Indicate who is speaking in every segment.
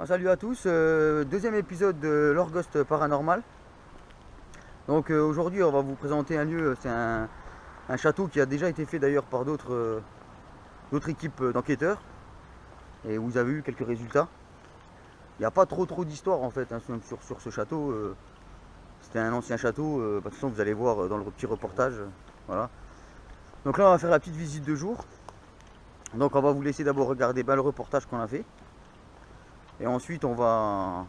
Speaker 1: Salut à tous, deuxième épisode de l'Orghost Paranormal. Donc aujourd'hui on va vous présenter un lieu, c'est un château qui a déjà été fait d'ailleurs par d'autres équipes d'enquêteurs. Et vous avez eu quelques résultats. Il n'y a pas trop d'histoire en fait hein, sur ce château. C'était un ancien château, de toute façon vous allez voir dans le petit reportage. Voilà. Donc là on va faire la petite visite de jour. Donc on va vous laisser d'abord regarder le reportage qu'on a fait. Et ensuite on va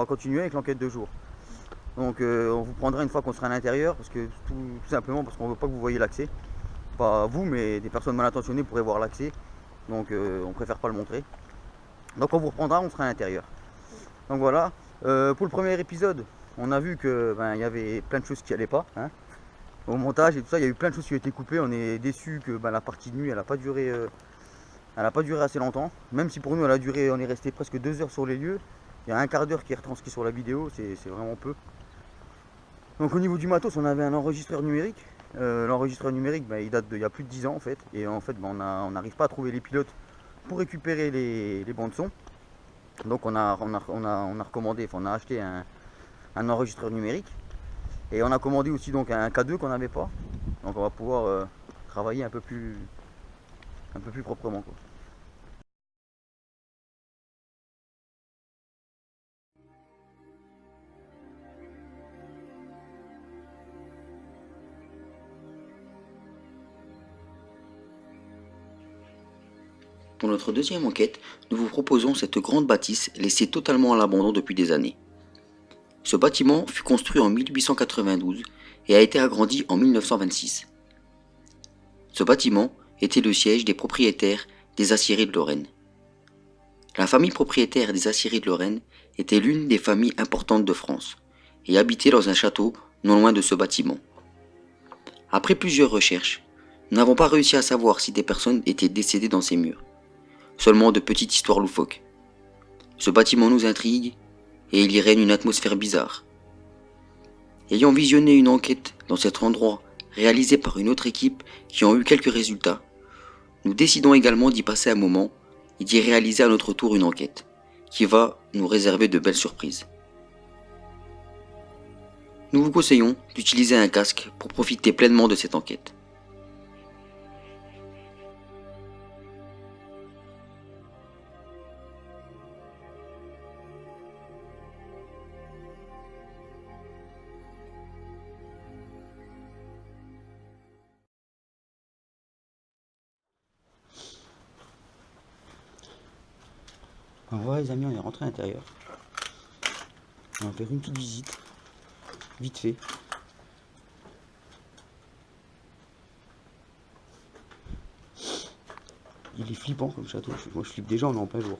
Speaker 1: continuer avec l'enquête de jour. Donc on vous prendra une fois qu'on sera à l'intérieur, parce que tout simplement parce qu'on ne veut pas que vous voyez l'accès. Pas vous, mais des personnes mal intentionnées pourraient voir l'accès. Donc on préfère pas le montrer. Donc on vous reprendra, on sera à l'intérieur. Donc voilà. Pour le premier épisode, on a vu que il y avait plein de choses qui allaient pas. Hein. Au montage et tout ça, il y a eu plein de choses qui ont été coupées. On est déçu que la partie de nuit, elle n'a pas duré. Elle n'a pas duré assez longtemps. Même si pour nous, elle a duré, on est resté presque 2 heures sur les lieux. Il y a un quart d'heure qui est retranscrit sur la vidéo, c'est vraiment peu. Donc au niveau du matos, on avait un enregistreur numérique. L'enregistreur numérique, il date d'il y a plus de 10 ans en fait. Et en fait, on n'arrive pas à trouver les pilotes pour récupérer les bandes son. Donc on a recommandé, on a acheté un enregistreur numérique. Et on a commandé aussi donc un K2 qu'on n'avait pas. Donc on va pouvoir travailler un peu plus proprement, quoi.
Speaker 2: Pour notre deuxième enquête, nous vous proposons cette grande bâtisse laissée totalement à l'abandon depuis des années. Ce bâtiment fut construit en 1892 et a été agrandi en 1926. Ce bâtiment était le siège des propriétaires des aciéries de Lorraine. La famille propriétaire des aciéries de Lorraine était l'une des familles importantes de France et habitait dans un château non loin de ce bâtiment. Après plusieurs recherches, nous n'avons pas réussi à savoir si des personnes étaient décédées dans ces murs. Seulement de petites histoires loufoques. Ce bâtiment nous intrigue et il y règne une atmosphère bizarre. Ayant visionné une enquête dans cet endroit réalisée par une autre équipe qui ont eu quelques résultats, nous décidons également d'y passer un moment et d'y réaliser à notre tour une enquête qui va nous réserver de belles surprises. Nous vous conseillons d'utiliser un casque pour profiter pleinement de cette enquête.
Speaker 1: Alors voilà les amis, on est rentré à l'intérieur. On va faire une petite visite, vite fait. Il est flippant comme château, moi je flippe déjà, on est en plein jour.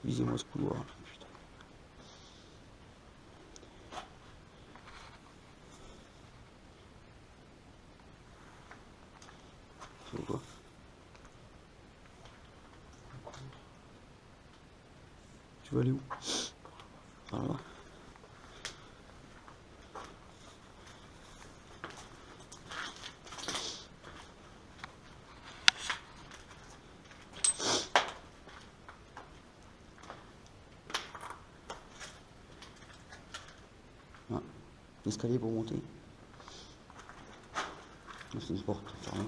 Speaker 1: Visez-moi ce couloir, putain. C'est quoi? Tu vas aller où? Par là. Ah, l'escalier pour monter. C'est une porte fermée.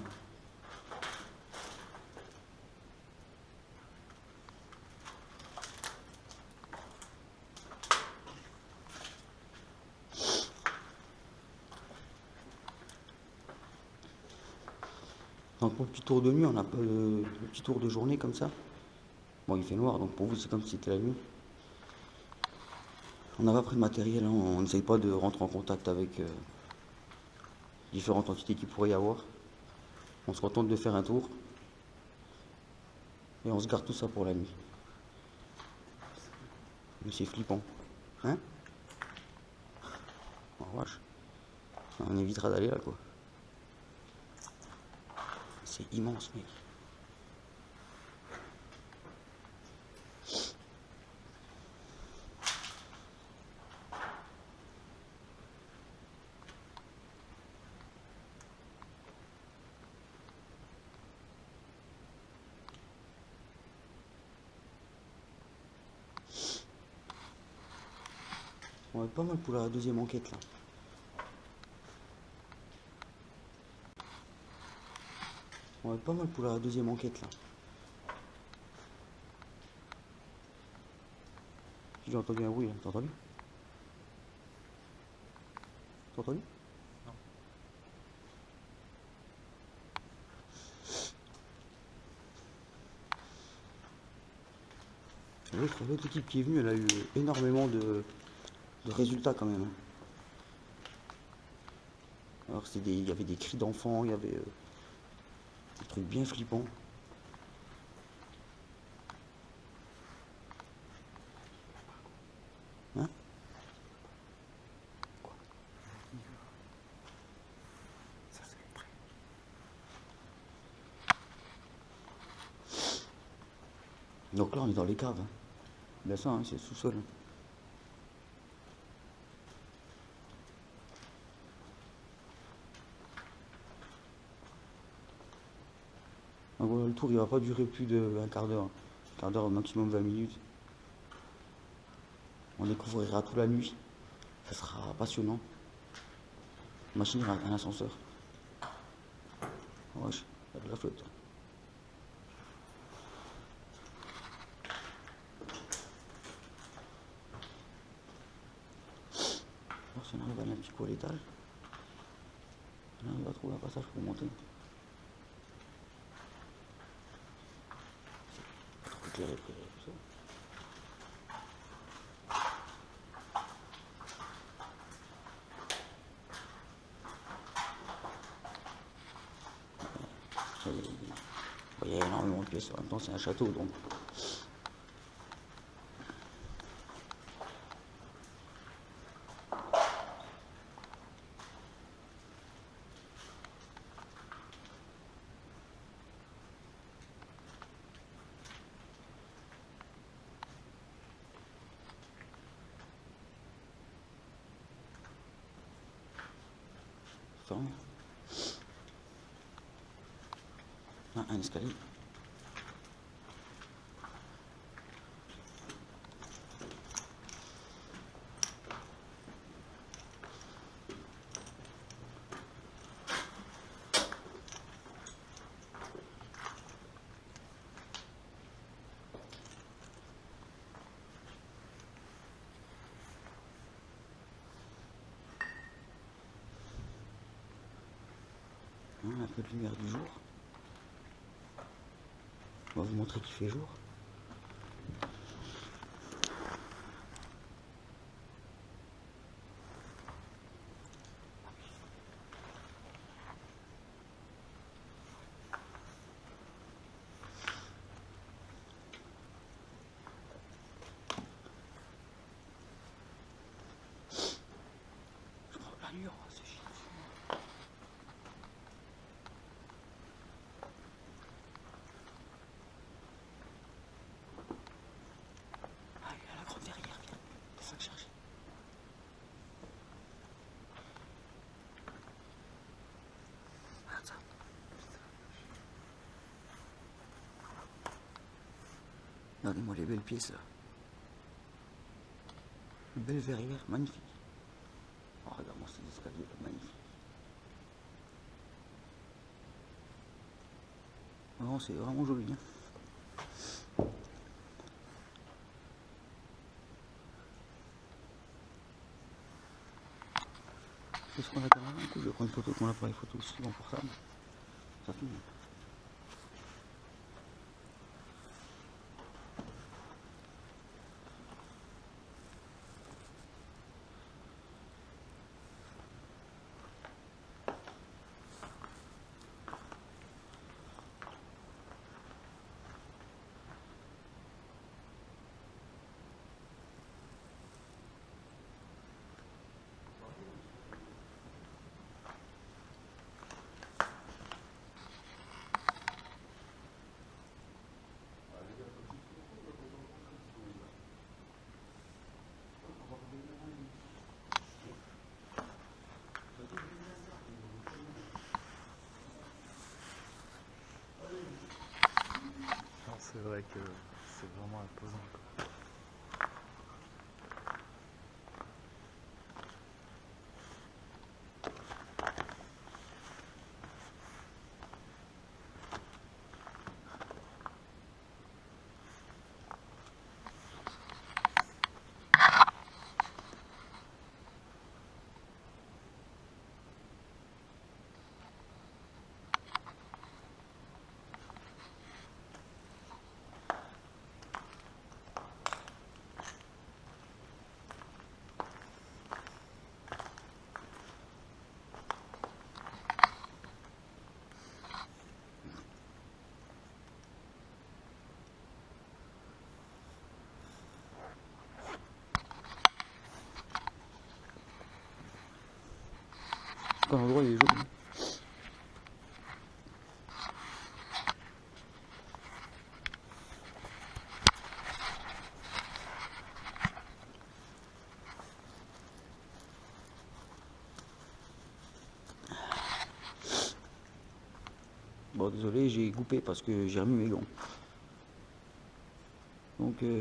Speaker 1: Donc pour le petit tour de nuit, on n'a pas le petit tour de journée comme ça. Bon, il fait noir, donc pour vous c'est comme si c'était la nuit. On n'a pas pris de matériel, hein, on n'essaye pas de rentrer en contact avec différentes entités qu'il pourrait y avoir. On se contente de faire un tour et on se garde tout ça pour la nuit. Mais c'est flippant. Hein? Oh vache. On évitera d'aller là quoi. C'est immense mec. On va être pas mal pour la deuxième enquête là. On va être pas mal pour la deuxième enquête là. J'ai entendu un bruit là, t'as entendu? T'as entendu? L'autre équipe qui est venue, elle a eu énormément de résultats quand même. Alors il y avait des cris d'enfants, il y avait des trucs bien flippants. Hein? Quoi? Ça c'est le prêt. Donc là on est dans les caves. Hein. Bien ça, hein, c'est le sous-sol. Donc voilà, le tour il va pas durer plus d'un quart d'heure. Un quart d'heure au maximum 20 minutes. On découvrira tout la nuit. Ça sera passionnant. Machine à un ascenseur. Wesh, il y a de la flotte. Alors si on arrive à aller un petit coup à l'étage, là on va trouver un passage pour monter. C'est pas trop éclairé tout ça. Il y a énormément de pièces, en même temps c'est un château donc. Ah, un escalier. Un peu de lumière du jour. On va vous montrer qu'il fait jour. Je crois que la nuit, c'est chiant. Ah, il y a la grande verrière, viens. C'est ça que je cherchais. Regarde ça. Regardez-moi les belles pièces là. Une belle verrière, magnifique. Oh, regarde-moi ces escaliers là, magnifiques. Non, c'est vraiment joli. Hein. Qu'est-ce qu'on a quand même un coup? Je vais prendre une photo avec mon appareil photo aussi, mon portable. Ça filme.
Speaker 3: C'est vrai que c'est vraiment imposant, quoi.
Speaker 1: tout cas l'endroit il est joli. Bon désolé, j'ai coupé parce que j'ai remis mes gants. Donc putain,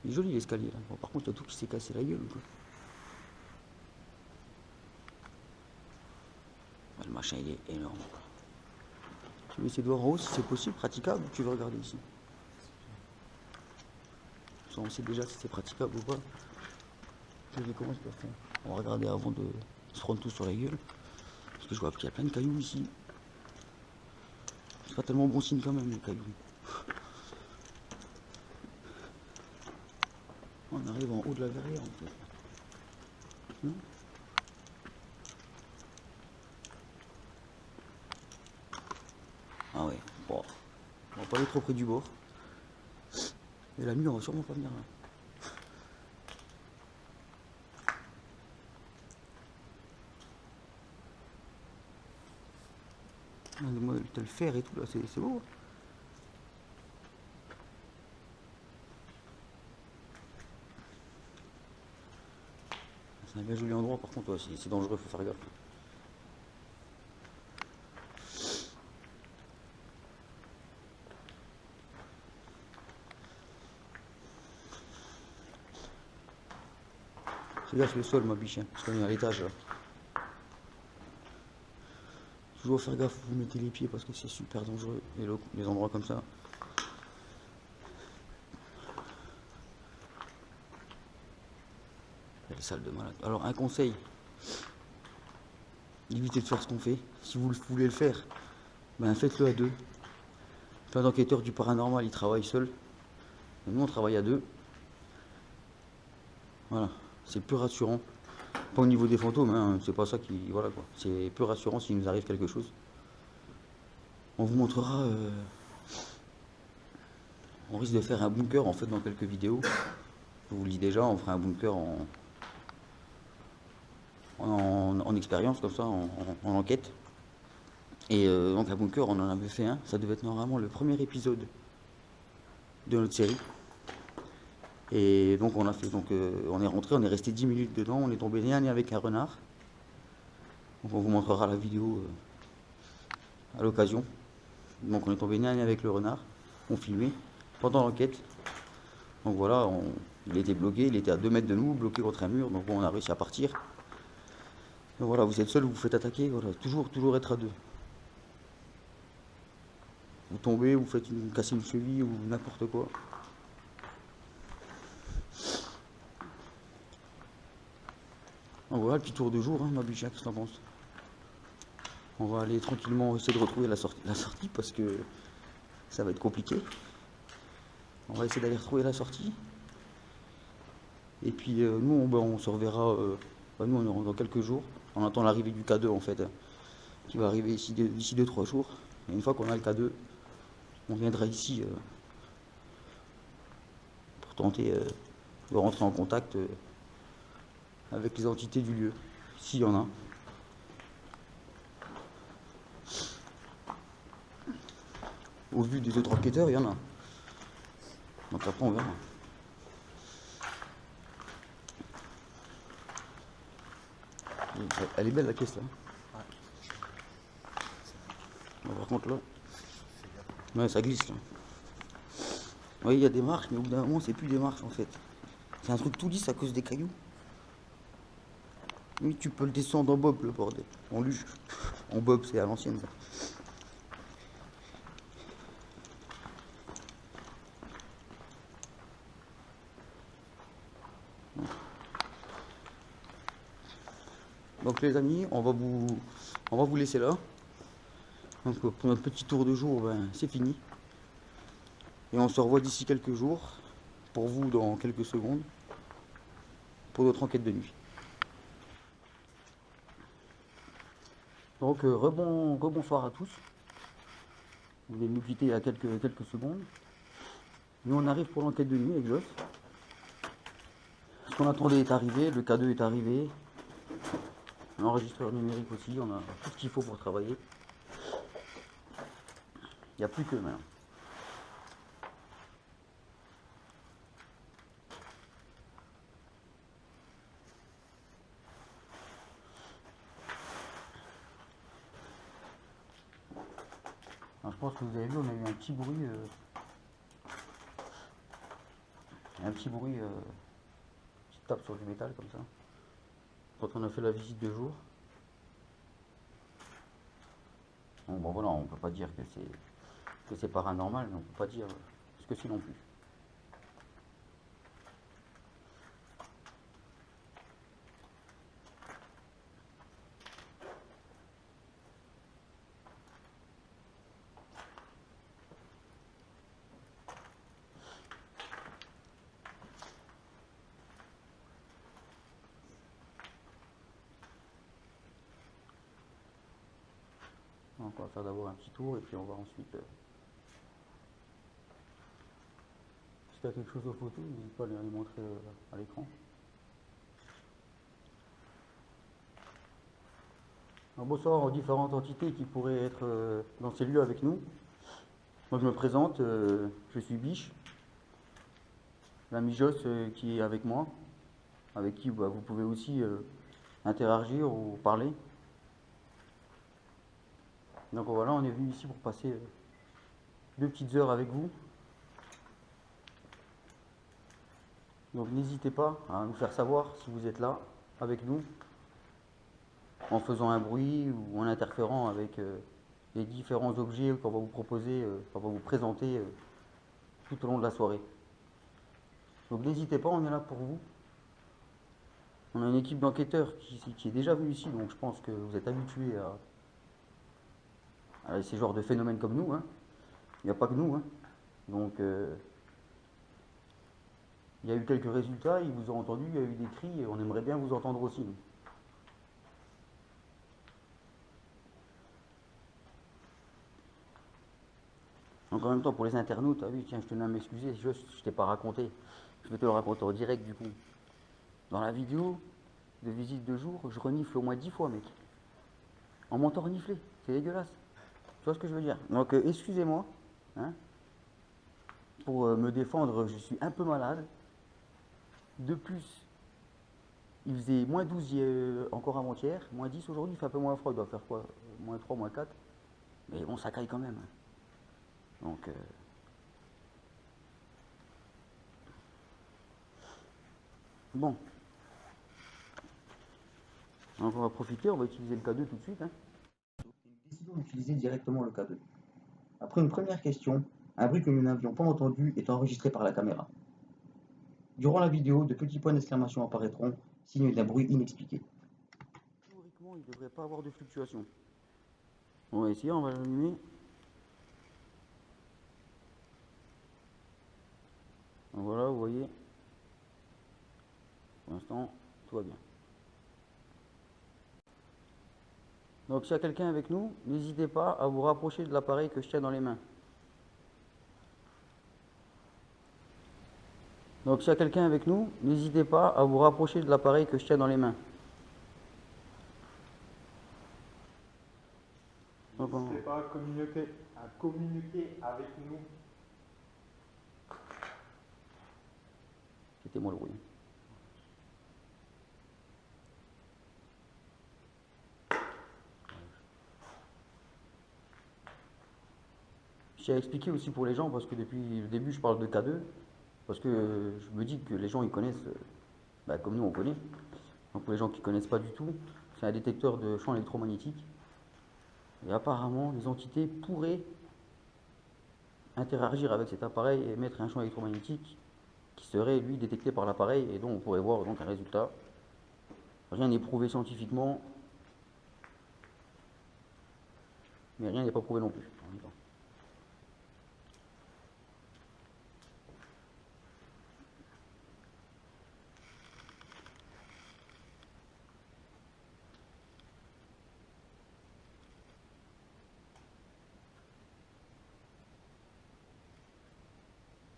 Speaker 1: il est joli l'escalier là. Bon, par contre il y a tout qui s'est cassé la gueule quoi. Le machin il est énorme. Tu veux essayer de voir en haut si c'est possible, praticable, ou tu veux regarder ici? Ça, on sait déjà si c'est praticable ou pas. Comment je peux faire? On va regarder avant de se prendre tout sur la gueule. Parce que je vois qu'il y a plein de cailloux ici. C'est pas tellement bon signe quand même les cailloux. On arrive en haut de la verrière en fait. Non? Ah ouais, bon. On va pas aller trop près du bord. Et la nuit on va sûrement pas venir là. T'as le fer et tout là, c'est beau. C'est un bien joli endroit par contre, ouais, c'est dangereux, faut faire gaffe. Fais gaffe le sol ma biche, hein, parce qu'on est à l'étage là. Toujours faire gaffe où vous mettez les pieds parce que c'est super dangereux, les endroits comme ça. Les salles de malade. Alors un conseil, évitez de faire ce qu'on fait. Si vous voulez le faire, ben faites-le à deux. Plein d'enquêteurs du paranormal, ils travaillent seuls. Nous on travaille à deux. Voilà, c'est plus rassurant. Pas au niveau des fantômes, hein, c'est pas ça qui. Voilà quoi. C'est peu rassurant s'il nous arrive quelque chose. On vous montrera. On risque de faire un bunker en fait dans quelques vidéos. Je vous le dis déjà, on fera un bunker en expérience comme ça, en enquête. Et donc un bunker, on en avait fait un. Ça devait être normalement le premier épisode de notre série. Et donc on a fait, on est rentré, on est resté 10 minutes dedans, on est tombé nez à nez avec un renard. Donc on vous montrera la vidéo à l'occasion. Donc on est tombé nez à nez avec le renard, on filmait pendant l'enquête. Donc voilà, il était bloqué, il était à 2 mètres de nous, bloqué contre un mur, donc bon, on a réussi à partir. Donc voilà, vous êtes seul, vous vous faites attaquer, voilà, toujours être à deux. Vous tombez, vous cassez une cheville ou n'importe quoi. Donc voilà le petit tour de jour, hein, ma biche, qu'est-ce que t'en penses? On va aller tranquillement essayer de retrouver la sortie parce que ça va être compliqué. On va essayer d'aller retrouver la sortie. Et puis nous, on se reverra nous, dans quelques jours. On attend l'arrivée du K2 en fait, qui va arriver d'ici 2-3 jours. Et une fois qu'on a le K2, on viendra ici pour tenter de rentrer en contact avec les entités du lieu, s'il y en a. Au vu des autres enquêteurs, il y en a. Donc après, on verra. Elle est belle la caisse là. Bon, par contre là, ouais, ça glisse là. Oui, il y a des marches, mais au bout d'un moment, c'est plus des marches en fait. C'est un truc tout lisse à cause des cailloux. Oui, tu peux le descendre en bob le bordel. En luge. En bob, c'est à l'ancienne ça. Donc les amis, on va vous laisser là. Donc pour notre petit tour de jour, ben, c'est fini. Et on se revoit d'ici quelques jours, pour vous dans quelques secondes, pour notre enquête de nuit. Donc rebonsoir à tous. Vous venez de nous quitter il y a quelques secondes. Nous on arrive pour l'enquête de nuit avec Joss. ce qu'on attendait est arrivé, le K2 est arrivé. L'enregistreur numérique aussi, on a tout ce qu'il faut pour travailler. Il n'y a plus que maintenant. Alors, je pense que vous avez vu, on a eu un petit bruit. Petite tape sur du métal comme ça. Quand on a fait la visite de jour. Bon voilà, on peut pas dire que c'est paranormal, mais on peut pas dire ce que c'est non plus. Donc on va faire d'abord un petit tour et puis on va ensuite... si tu as quelque chose aux photos, n'hésite pas à les montrer à l'écran. Bonsoir aux différentes entités qui pourraient être dans ces lieux avec nous. Moi je me présente, je suis Biche, l'ami Joss qui est avec moi, avec qui vous pouvez aussi interagir ou parler. Donc voilà, on est venu ici pour passer 2 petites heures avec vous. Donc n'hésitez pas à nous faire savoir si vous êtes là avec nous, en faisant un bruit ou en interférant avec les différents objets qu'on va vous proposer, qu'on va vous présenter tout au long de la soirée. Donc n'hésitez pas, on est là pour vous. On a une équipe d'enquêteurs qui est déjà venue ici, donc je pense que vous êtes habitués à ces genres de phénomènes comme nous. Hein. Il n'y a pas que nous. Hein. Donc il y a eu quelques résultats, ils vous ont entendu, il y a eu des cris, et on aimerait bien vous entendre aussi. Donc en même temps pour les internautes, ah oui tiens je tenais à m'excuser, je t'ai pas raconté, je vais te le raconter en direct du coup. Dans la vidéo de visite de jour, je renifle au moins 10 fois mec. En m'entend renifler, c'est dégueulasse. Tu vois ce que je veux dire? Donc excusez-moi, hein, pour me défendre, je suis un peu malade. De plus, il faisait moins 12 encore avant-hier, moins 10 aujourd'hui, il fait un peu moins froid, il doit faire quoi? Moins 3, moins 4. Mais bon, ça caille quand même. Donc, bon. Donc on va profiter, on va utiliser le K2 tout de suite. Hein. Nous décidons d'utiliser directement le K2. Après une première question, un bruit que nous n'avions pas entendu est enregistré par la caméra. Durant la vidéo, de petits points d'exclamation apparaîtront, signe d'un bruit inexpliqué. Théoriquement, il ne devrait pas avoir de fluctuation. On va essayer, on va l'allumer. Voilà, vous voyez. Pour l'instant, tout va bien. Donc s'il y a quelqu'un avec nous, n'hésitez pas à vous rapprocher de l'appareil que je tiens dans les mains. Donc s'il y a quelqu'un avec nous, n'hésitez pas à vous rapprocher de l'appareil que je tiens dans les mains.
Speaker 3: N'hésitez pas à communiquer avec nous.
Speaker 1: C'était moi le bruit. J'ai expliqué aussi pour les gens, parce que depuis le début je parle de K2, parce que je me dis que les gens ils connaissent, comme nous on connaît. Donc pour les gens qui ne connaissent pas du tout, c'est un détecteur de champs électromagnétiques. Et apparemment les entités pourraient interagir avec cet appareil et émettre un champ électromagnétique qui serait lui détecté par l'appareil et dont on pourrait voir donc un résultat. Rien n'est prouvé scientifiquement, mais rien n'est pas prouvé non plus.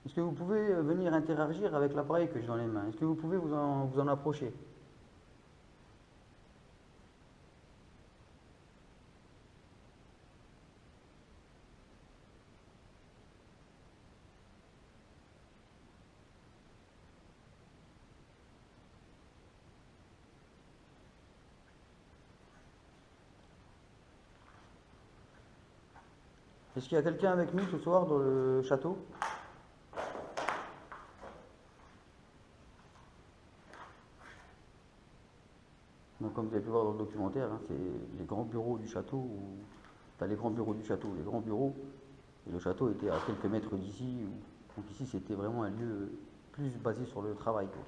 Speaker 1: Est-ce que vous pouvez venir interagir avec l'appareil que j'ai dans les mains? Est-ce que vous pouvez vous en approcher? Est-ce qu'il y a quelqu'un avec nous ce soir dans le château? Donc, comme vous avez pu voir dans le documentaire, hein, c'est les grands bureaux du château, enfin les grands bureaux du château, les grands bureaux, et le château était à quelques mètres d'ici, donc ici c'était vraiment un lieu plus basé sur le travail, quoi.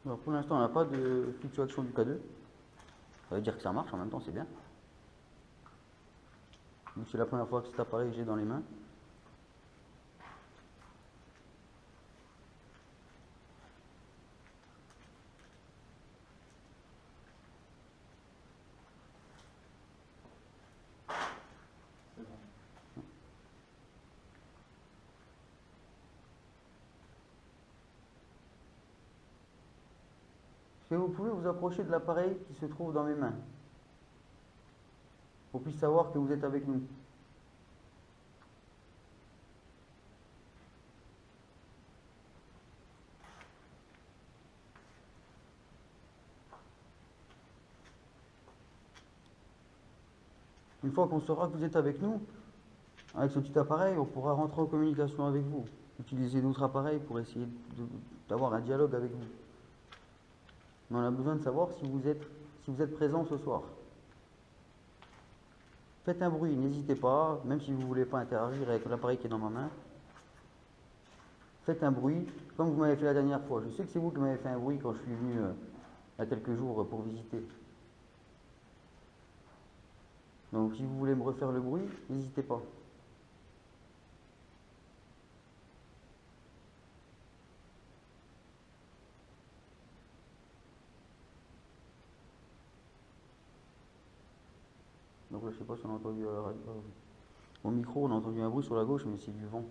Speaker 1: Alors, pour l'instant, on n'a pas de fluctuation du K2, ça veut dire que ça marche, en même temps c'est bien. Donc c'est la première fois que cet appareil j'ai dans les mains. Est-ce que vous pouvez vous approcher de l'appareil qui se trouve dans mes mains, pour qu'on puisse savoir que vous êtes avec nous? Une fois qu'on saura que vous êtes avec nous, avec ce petit appareil, on pourra rentrer en communication avec vous, utiliser d'autres appareils pour essayer d'avoir un dialogue avec vous. Mais on a besoin de savoir si vous êtes présent ce soir. Faites un bruit, n'hésitez pas, même si vous ne voulez pas interagir avec l'appareil qui est dans ma main. Faites un bruit, comme vous m'avez fait la dernière fois. Je sais que c'est vous qui m'avez fait un bruit quand je suis venu il y a quelques jours pour visiter. Donc si vous voulez me refaire le bruit, n'hésitez pas. Donc là, je sais pas si on a entendu à la radio. Au micro, on a entendu un bruit sur la gauche, mais c'est du vent.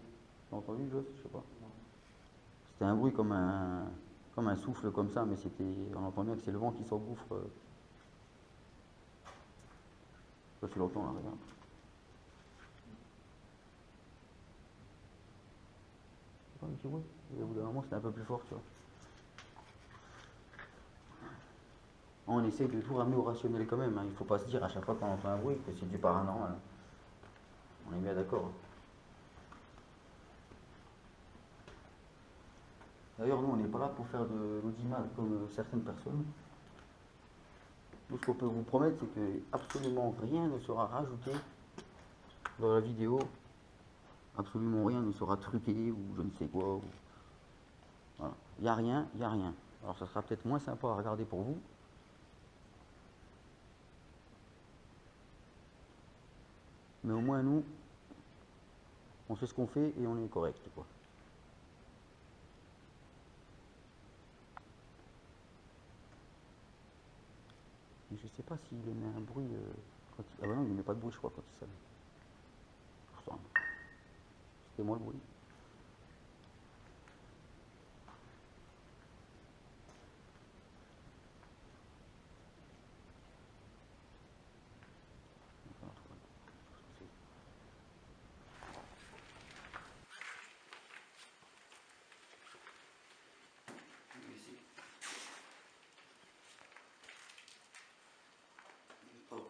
Speaker 1: T'as entendu, Joss? Je sais pas. C'était un bruit comme un souffle comme ça, mais on entend bien que c'est le vent qui s'engouffre. Là, tu l'entends là, regarde. C'est pas un petit bruit. Et au bout d'un moment, c'était un peu plus fort, tu vois. On essaye de tout ramener au rationnel quand même, hein. Il faut pas se dire à chaque fois qu'on entend un bruit que c'est du paranormal. On est bien d'accord. D'ailleurs, nous, on n'est pas là pour faire de l'audimat comme certaines personnes. Nous, ce qu'on peut vous promettre, c'est que absolument rien ne sera rajouté dans la vidéo. Absolument rien ne sera truqué ou je ne sais quoi. Voilà. Il n'y a rien, il n'y a rien. Alors, ça sera peut-être moins sympa à regarder pour vous. Mais au moins, nous, on sait ce qu'on fait et on est correct, quoi. Mais je sais pas s'il émet un bruit quand il... Ah bah non, il émet pas de bruit, je crois, quand il sonne. Pourtant, c'était moi le bruit.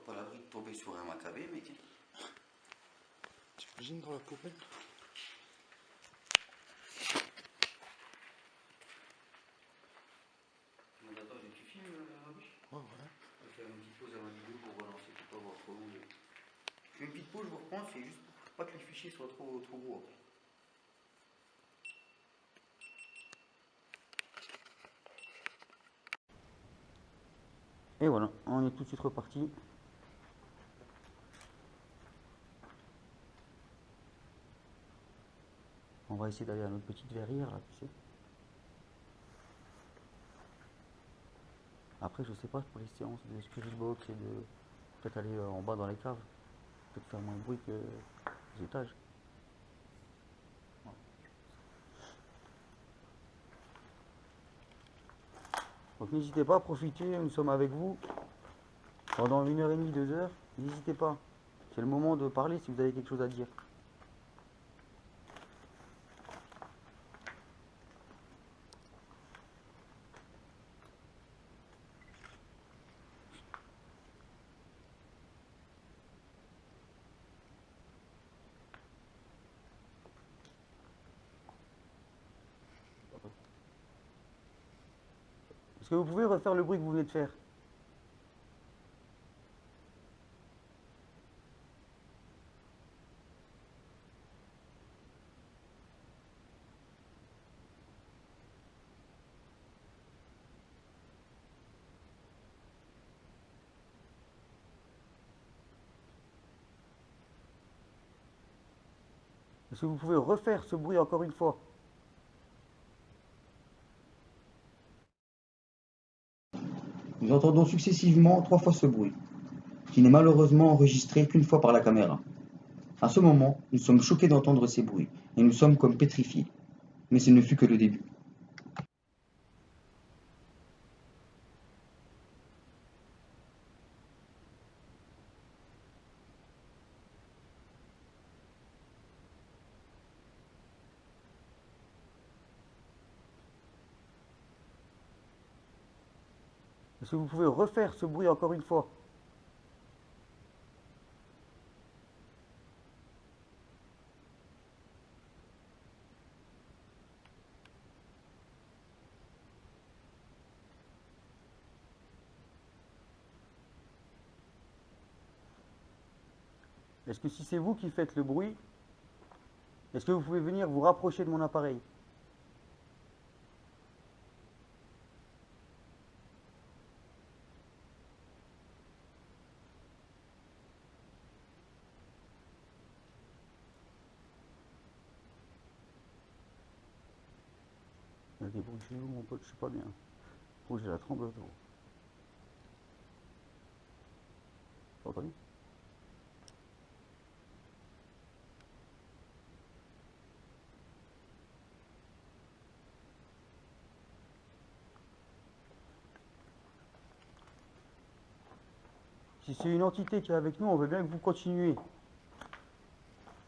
Speaker 1: Pas l'abri de tomber sur un macabé, mec.
Speaker 3: T'imagines dans la poubelle?
Speaker 1: Attends, tu filmes la bouche?
Speaker 3: Ouais, ouais.
Speaker 1: On va faire une petite pause à la vidéo pour relancer, pour pas avoir trop long. Je fais une petite pause, je vous reprends, c'est juste pour pas que les fichiers soient trop gros. Et voilà, on est tout de suite reparti. On va essayer d'aller à notre petite verrière là, tu sais. Après, je sais pas pour les séances de Spirit Box et de peut-être aller en bas dans les caves. Peut-être faire moins de bruit que les étages. Donc n'hésitez pas à profiter, nous sommes avec vous pendant 1h30, 2 heures. N'hésitez pas. C'est le moment de parler si vous avez quelque chose à dire. Est-ce que vous pouvez refaire le bruit que vous venez de faire? Est-ce que vous pouvez refaire ce bruit encore une fois? Nous entendons successivement 3 fois ce bruit, qui n'est malheureusement enregistré qu'une fois par la caméra. À ce moment, nous sommes choqués d'entendre ces bruits, et nous sommes comme pétrifiés. Mais ce ne fut que le début. Est-ce que vous pouvez refaire ce bruit encore une fois? Est-ce que si c'est vous qui faites le bruit, est-ce que vous pouvez venir vous rapprocher de mon appareil? Il y a des bruits chez vous, mon pote, je sais pas bien. Oh, j'ai la tremblote. T'as entendu? Si c'est une entité qui est avec nous, on veut bien que vous continuiez.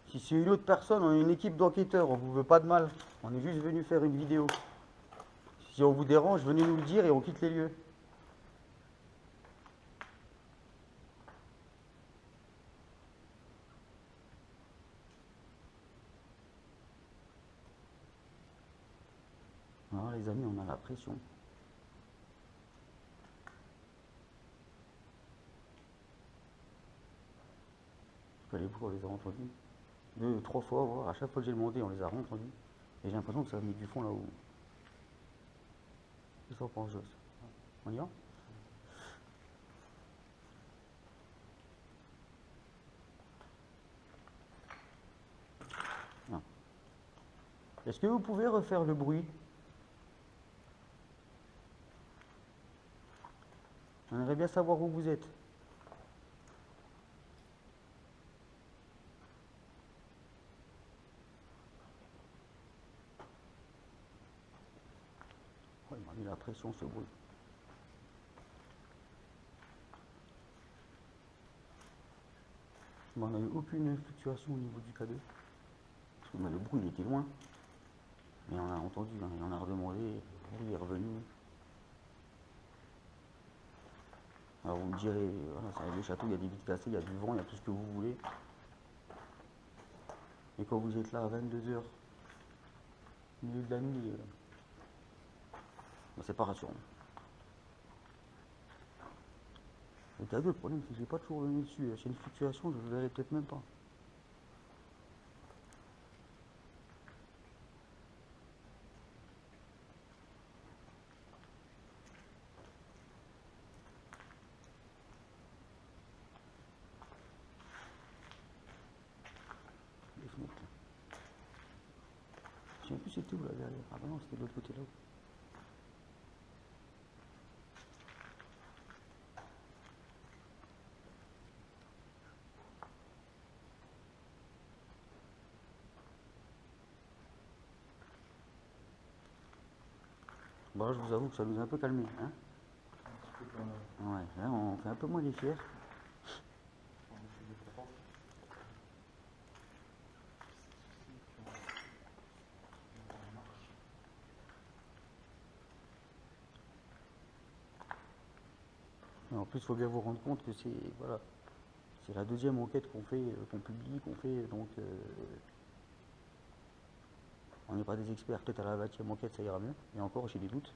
Speaker 1: Si c'est une autre personne, on est une équipe d'enquêteurs, on vous veut pas de mal. On est juste venu faire une vidéo. Si on vous dérange, venez nous le dire et on quitte les lieux. Ah, les amis, on a la pression. Les bruits, on les a entendus 2, 3 fois, voir. À chaque fois que j'ai demandé, on les a entendus. Et j'ai l'impression que ça a mis du fond là-haut. Qu'est-ce qu'on pense, Joss? On y va? Non. Est-ce que vous pouvez refaire le bruit? On aimerait bien savoir où vous êtes. Oh, il m'a mis la pression ce bruit. Mais on n'a eu aucune fluctuation au niveau du K2. Parce que le bruit il était loin. Mais on a entendu, hein, et on a redemandé, le bruit est revenu. Alors vous me direz, voilà, ça, le château, il y a des vitres cassées, il y a du vent, il y a tout ce que vous voulez. Et quand vous êtes là à 22 heures, au milieu de la nuit, c'est pas rassurant. Le K2, le problème c'est que j'ai pas toujours le nez dessus. S'il y a une fluctuation, je ne le verrai peut-être même pas. Les fenêtres. Je sais plus c'était où là derrière. Ah bah non, c'était de l'autre côté là. Bon, là, je vous avoue que ça nous a un peu calmé. Hein,
Speaker 3: Un petit peu quand même.
Speaker 1: ouais, là, on fait un peu moins les fiers.
Speaker 3: On essaie de pas penser. On marche.
Speaker 1: Et en plus, il faut bien vous rendre compte que c'est voilà, c'est la deuxième enquête qu'on fait, qu'on publie, qu'on fait. Donc, on n'est pas des experts. Peut-être à la 20e enquête, ça ira mieux. Et encore, j'ai des doutes.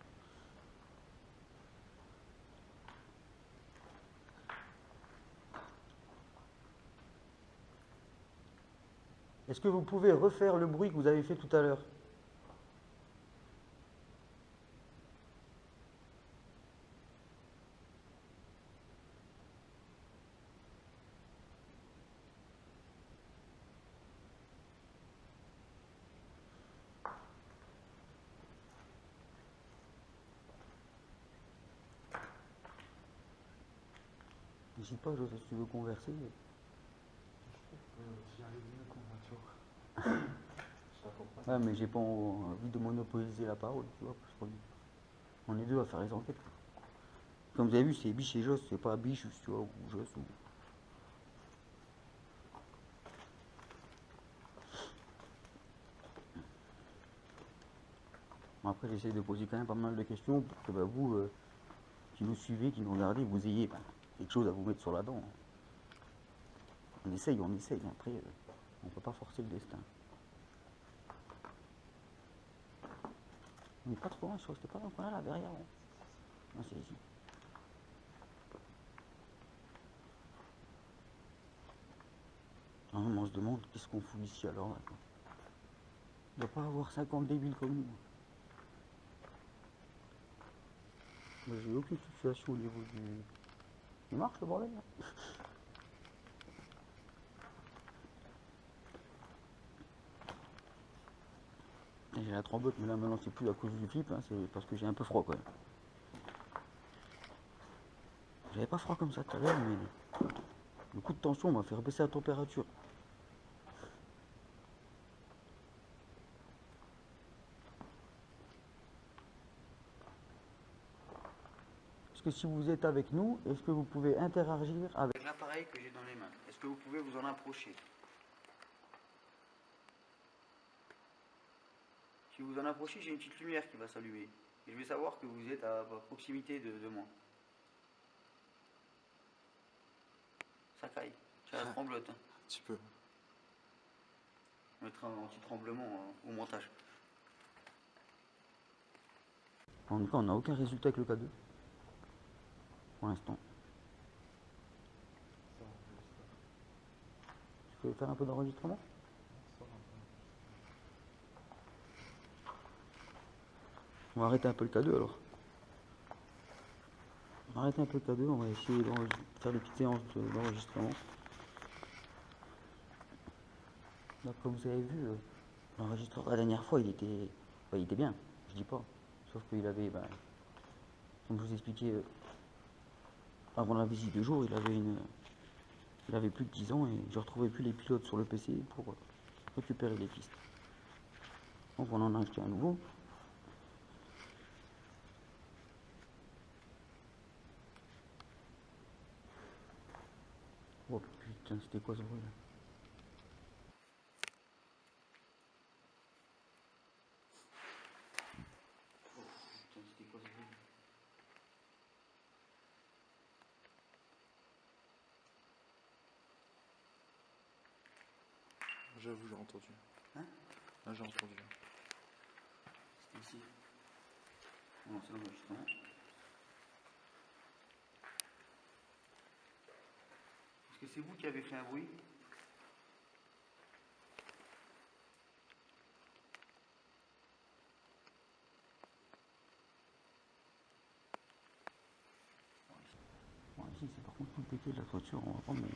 Speaker 1: Est-ce que vous pouvez refaire le bruit que vous avez fait tout à l'heure? N'hésite pas, Joseph, si tu veux converser.
Speaker 3: J'y arrive mieux qu'en voiture. Je t'accompagne.
Speaker 1: Ouais, mais j'ai pas envie de monopoliser la parole, tu vois. Parce qu'on est deux à faire les enquêtes. Comme vous avez vu, c'est Biche et Joss, c'est pas Biche, tu vois, ou Joss. Ou... Bon, après, j'essaie de poser quand même pas mal de questions pour que bah, vous, qui nous suivez, qui nous regardez, vous ayez quelque chose à vous mettre sur la dent. On essaye. Après, on peut pas forcer le destin. On n'est pas trop loin, je crois que c'était pas loin qu'on a là derrière. Hein. Non, c'est ici. Ah, on se demande qu'est-ce qu'on fout ici alors là, quoi. Il ne doit pas avoir 50 débiles comme nous. Moi, j'ai aucune situation au niveau du. Il marche le bordel là? J'ai la tremblote, mais là maintenant c'est plus à cause du flip, hein, c'est parce que j'ai un peu froid quand même. J'avais pas froid comme ça tout à l'heure, mais le coup de tension m'a fait rebaisser la température. Est-ce que si vous êtes avec nous, est-ce que vous pouvez interagir avec l'appareil que j'ai dans les mains? Est-ce que vous pouvez vous en approcher? Si vous en approchez, j'ai une petite lumière qui va s'allumer. Et je vais savoir que vous êtes à proximité de moi. Ça caille. C'est la tremblote. Hein.
Speaker 3: Un petit peu.
Speaker 1: On mettra un anti-tremblement au montage. En tout cas, on n'a aucun résultat avec le K2. Pour l'instant.
Speaker 3: Ça, on peut juste
Speaker 1: Tu peux faire un peu d'enregistrement?
Speaker 3: ça,
Speaker 1: On va arrêter un peu le K2 alors. On va arrêter un peu le K2, on va essayer de faire des petites séances d'enregistrement. Donc comme vous avez vu, l'enregistreur la dernière fois il était bien, je dis pas. Sauf qu'il avait, comme je vous expliquais, avant la visite de jour, il avait plus de 10 ans et je retrouvais plus les pilotes sur le PC pour récupérer les pistes. Donc on en a acheté un nouveau. Oh putain, c'était quoi ce bruit là? Oh putain, c'était quoi ce bruit?
Speaker 3: j'avoue, j'ai entendu.
Speaker 1: Hein?
Speaker 3: Là, j'ai entendu.
Speaker 1: C'était ici. Non, c'est l'enregistrement. Est-ce que c'est vous qui avez fait un bruit? Bon, ici, c'est par contre tout pété de la toiture, on va prendre, mais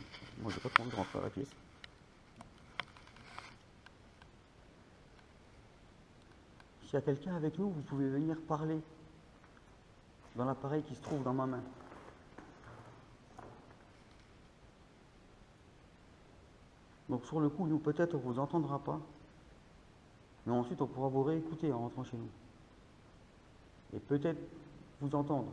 Speaker 1: moi j'ai pas trop envie de rentrer à la pièce. S'il y a quelqu'un avec nous, vous pouvez venir parler dans l'appareil qui se trouve dans ma main. Donc sur le coup, nous peut-être on vous entendra pas, mais ensuite on pourra vous réécouter en rentrant chez nous. et peut-être vous entendre.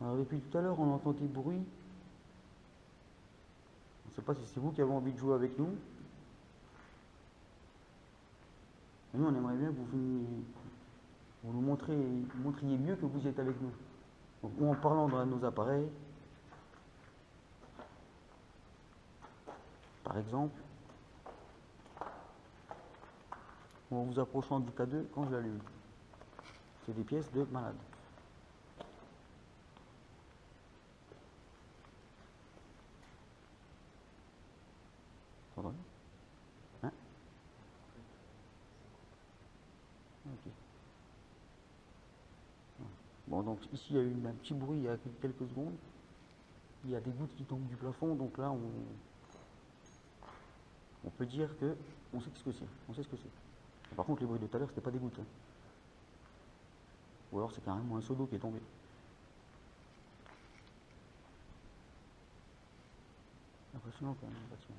Speaker 1: Alors depuis tout à l'heure, on entend des bruits. On ne sait pas si c'est vous qui avez envie de jouer avec nous. Et nous, on aimerait bien que vous nous montriez mieux que vous êtes avec nous. Donc, ou en parlant dans nos appareils, par exemple, ou en vous approchant du K2 quand je l'allume. C'est des pièces de malade. Entendez? Hein? Ok. Bon, donc ici il y a eu un petit bruit il y a quelques secondes. Il y a des gouttes qui tombent du plafond, donc là on peut dire que on sait ce que c'est. On sait ce que c'est. Par contre, les bruits de tout à l'heure, c'était pas des gouttes. Hein. Ou alors c'est carrément un seau d'eau qui est tombé. Impressionnant quand même, le bâtiment.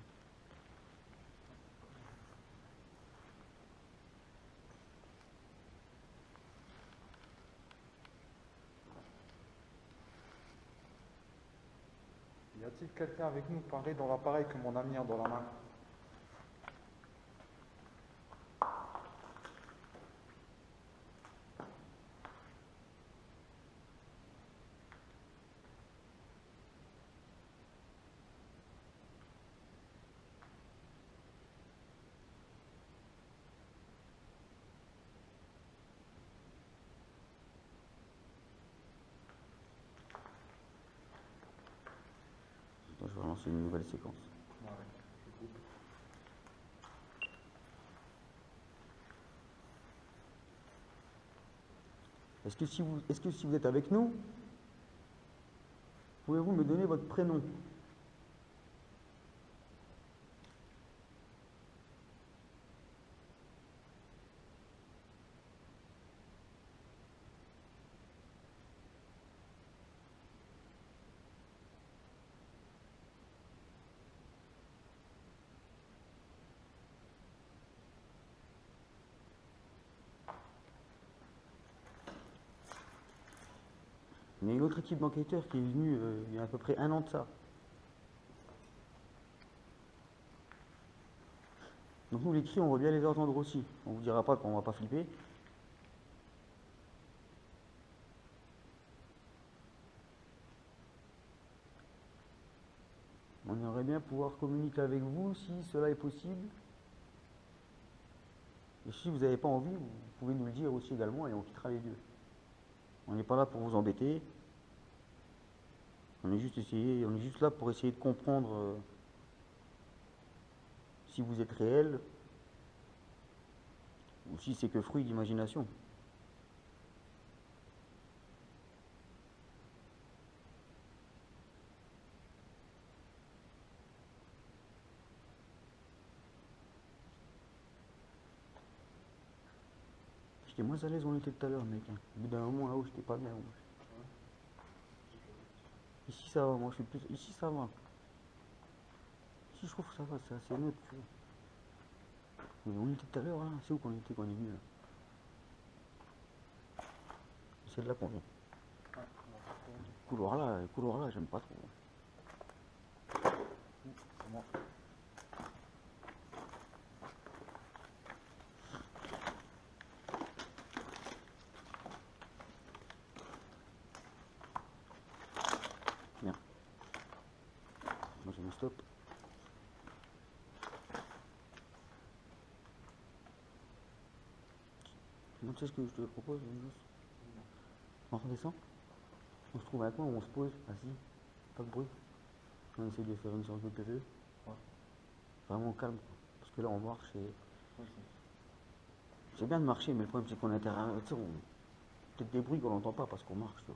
Speaker 3: Y a-t-il quelqu'un avec nous parler dans l'appareil que mon ami a dans la main?
Speaker 1: Attends, je vais relancer une nouvelle séquence.
Speaker 3: Ouais, je coupe.
Speaker 1: Est-ce que si vous êtes avec nous, pouvez-vous me donner votre prénom? Il y a une autre équipe d'enquêteurs qui est venue il y a à peu près un an de ça. Donc nous les cris, on va bien les entendre aussi. On vous dira pas qu'on va pas flipper. On aimerait bien pouvoir communiquer avec vous si cela est possible. Et si vous n'avez pas envie, vous pouvez nous le dire aussi également et on quittera les lieux. On n'est pas là pour vous embêter. On est juste là pour essayer de comprendre si vous êtes réel ou si c'est que fruit d'imagination. J'étais moins à l'aise où on était tout à l'heure, mec. Hein. Au bout d'un moment là-haut, j'étais pas bien. Ouais. Ici ça va, moi je suis plus. Ici ça va. Ici je trouve que ça va, c'est assez neutre. Tu vois. Mais on était tout à l'heure, là. C'est où qu'on était quand on est venu là? C'est de là qu'on vient. Le couloir là, j'aime pas trop.
Speaker 3: Moi.
Speaker 1: Bien. Moi j'ai mis stop. Moi tu sais ce que je te propose, on redescend. On se trouve un coin où on se pose, assis, pas de bruit. On essaie de faire une sorte de PVE.
Speaker 3: Ouais.
Speaker 1: Vraiment calme. Parce que là on marche et. C'est bien de marcher, mais le problème c'est qu'on a intérêt à. Tu sais, peut-être des bruits qu'on n'entend pas parce qu'on marche. Tu vois.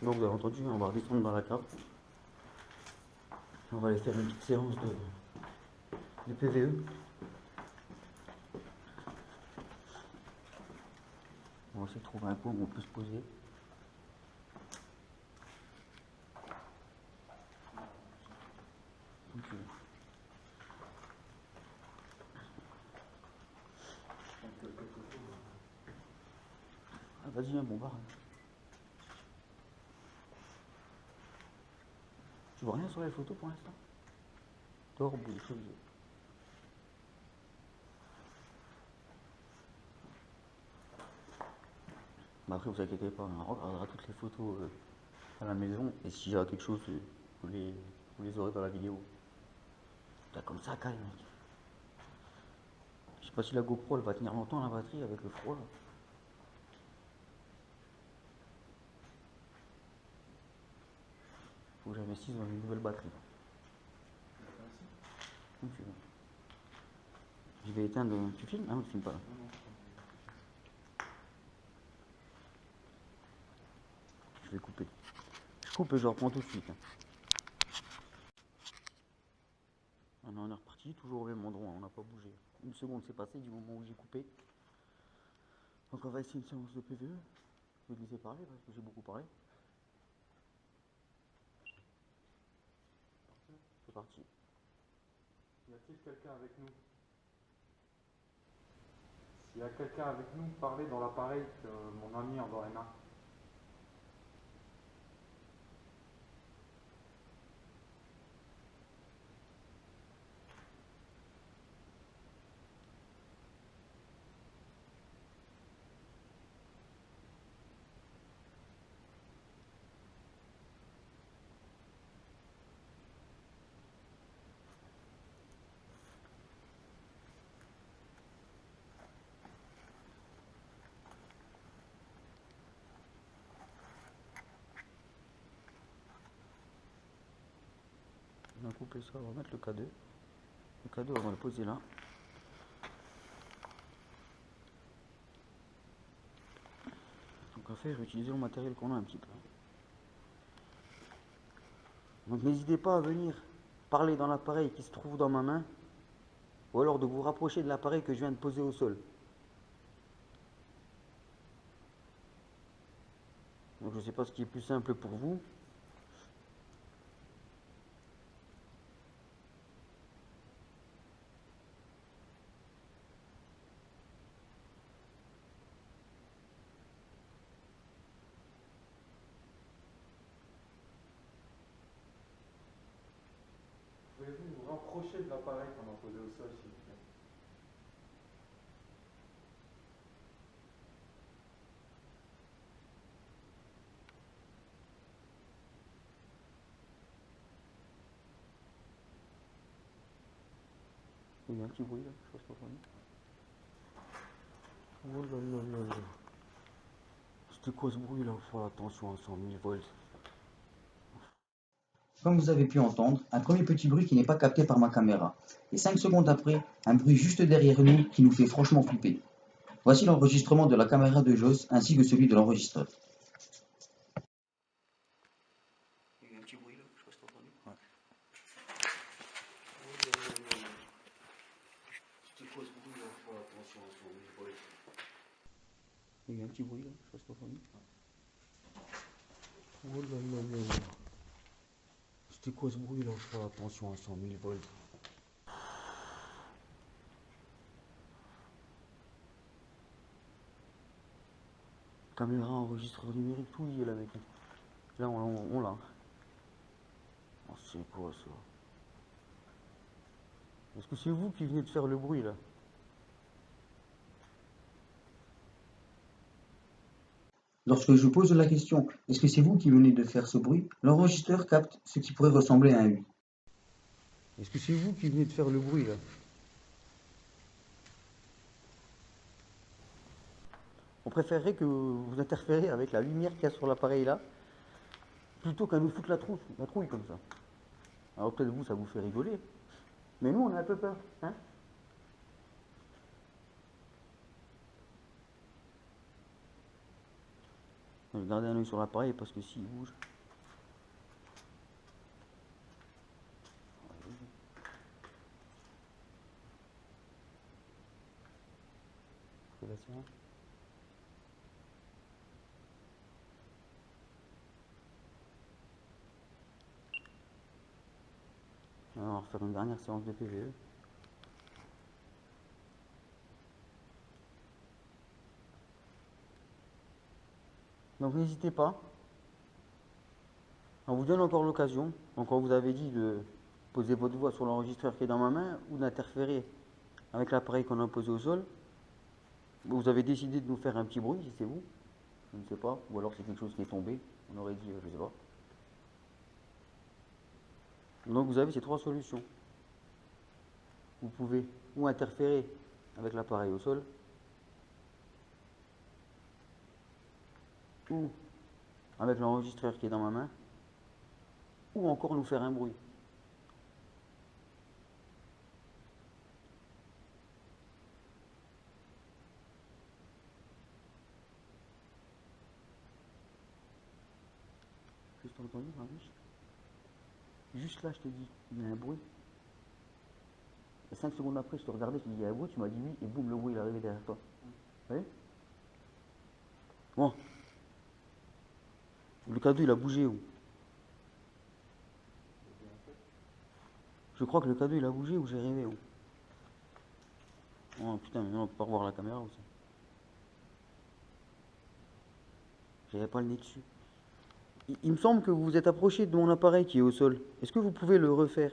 Speaker 1: Donc vous avez entendu, on va redescendre dans la cave. On va aller faire une petite séance de PVE. On va essayer de trouver un coin où on peut se poser. Donc, ah, vas-y, un bombard. Tu vois rien sur les photos pour l'instant? Dehors, au bout des choses. Bah après, vous inquiétez pas, on regardera toutes les photos à la maison. Et s'il y a quelque chose, vous les aurez dans la vidéo. Là, comme ça, calme, mec. Je sais pas si la GoPro elle va tenir longtemps la batterie avec le froid là. Faut que j'investisse dans une nouvelle batterie. Donc, je vais éteindre. Tu filmes? Ah non, tu filmes pas là. Je vais couper. Je coupe et je reprends tout de suite. On est reparti, toujours au même endroit, on n'a pas bougé. Une seconde s'est passée du moment où j'ai coupé. Donc on va essayer une séance de PVE. Je vais te laisser parler parce que j'ai beaucoup parlé. C'est parti.
Speaker 3: Y a-t-il quelqu'un avec nous? S'il y a quelqu'un avec nous, parlez dans l'appareil que mon ami a dans les mains.
Speaker 1: On a coupé ça, on va mettre le K2. Le K2 on va le poser là. Donc à faire, utiliser le matériel qu'on a un petit peu. Donc n'hésitez pas à venir parler dans l'appareil qui se trouve dans ma main. Ou alors de vous rapprocher de l'appareil que je viens de poser au sol. Donc je ne sais pas ce qui est plus simple pour vous.
Speaker 3: Pouvez-vous vous rapprocher de l'appareil qu'on a posé au sol, s'il vous plaît?
Speaker 1: Il y a un petit bruit là, je sais pas quoi. Oh là là là là. C'était quoi ce bruit là? Il faut faire attention à 100 000 volts. Comme vous avez pu entendre, un premier petit bruit qui n'est pas capté par ma caméra. Et 5 secondes après, un bruit juste derrière nous qui nous fait franchement flipper. Voici l'enregistrement de la caméra de Joss ainsi que celui de l'enregistreur. Il y a eu un petit bruit là, je sais pas si t'as entendu. Ouais. C'était quoi ce bruit là? Faut faire attention à 100 000 volts. Il y a eu un petit bruit là, je sais pas si t'as entendu. Oh là là là là. C'était quoi ce bruit là? Faut faire attention à 100 000 volts. Caméra, enregistreur numérique, tout y est là mec. Là on l'a. Oh, c'est quoi ça? Est-ce que c'est vous qui venez de faire le bruit là? Lorsque je pose la question, est-ce que c'est vous qui venez de faire ce bruit? L'enregistreur capte ce qui pourrait ressembler à un oui. Est-ce que c'est vous qui venez de faire le bruit là? On préférerait que vous interférez avec la lumière qu'il y a sur l'appareil là, plutôt qu'à nous foutre la trouille comme ça. Alors peut-être vous, ça vous fait rigoler, mais nous on a un peu peur, hein? Gardez un œil sur l'appareil parce que s'il bouge. ça. Alors, on va faire une dernière séance de PVE. Donc n'hésitez pas. On vous donne encore l'occasion. Donc on vous avait dit de poser votre voix sur l'enregistreur qui est dans ma main ou d'interférer avec l'appareil qu'on a posé au sol. Vous avez décidé de nous faire un petit bruit, si c'est vous. Je ne sais pas. Ou alors c'est quelque chose qui est tombé. On aurait dit, je ne sais pas. Donc vous avez ces trois solutions. Vous pouvez ou interférer avec l'appareil au sol, ou avec l'enregistreur qui est dans ma main, ou encore nous faire un bruit. Juste entendu, Marius? Juste là, je te dis, il y a un bruit. Et 5 secondes après, je te regardais, je te dis, il y a un bruit, tu m'as dit oui, et boum, le bruit, il est arrivé derrière toi. Vous voyez? Bon. Le cadeau, il a bougé où? Je crois que le cadeau, il a bougé ou j'ai rêvé où? Oh putain, mais on peut pas revoir la caméra aussi. J'avais pas le nez dessus. Il me semble que vous vous êtes approché de mon appareil qui est au sol. Est-ce que vous pouvez le refaire?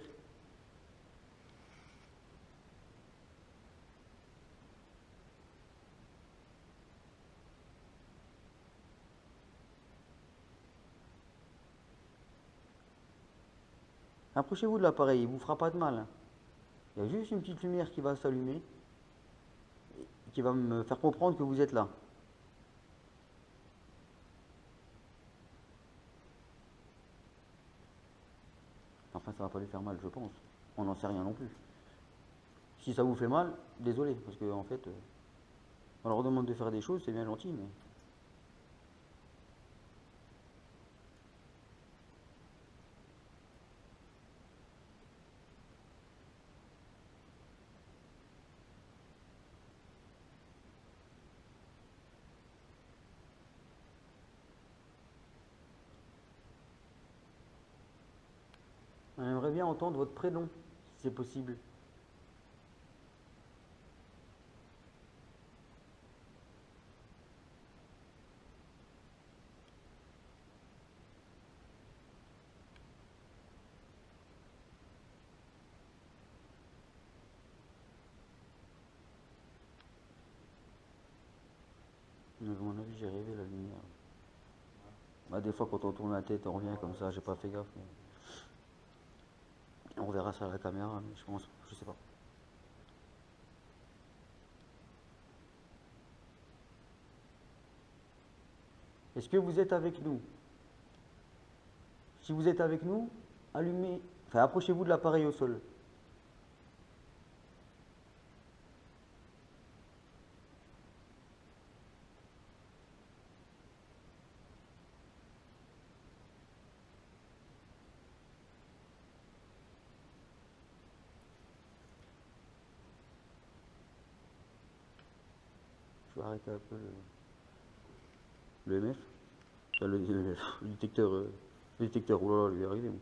Speaker 1: Approchez-vous de l'appareil, il ne vous fera pas de mal, hein. Il y a juste une petite lumière qui va s'allumer, qui va me faire comprendre que vous êtes là. Enfin, ça va pas lui faire mal, je pense. On n'en sait rien non plus. Si ça vous fait mal, désolé, parce que en fait, on leur demande de faire des choses, c'est bien gentil, mais... On aimerait bien entendre votre prénom, si c'est possible. Mais à mon avis, j'ai rêvé la lumière. Bah, des fois, quand on tourne la tête, on revient comme ça, j'ai pas fait gaffe. Mais... On verra ça à la caméra, mais je pense, je sais pas. Est-ce que vous êtes avec nous? Si vous êtes avec nous, allumez, enfin approchez-vous de l'appareil au sol. Je vais arrêter un peu le MF. Enfin, le détecteur. Le détecteur, oh là là, lui est arrivé. Bon.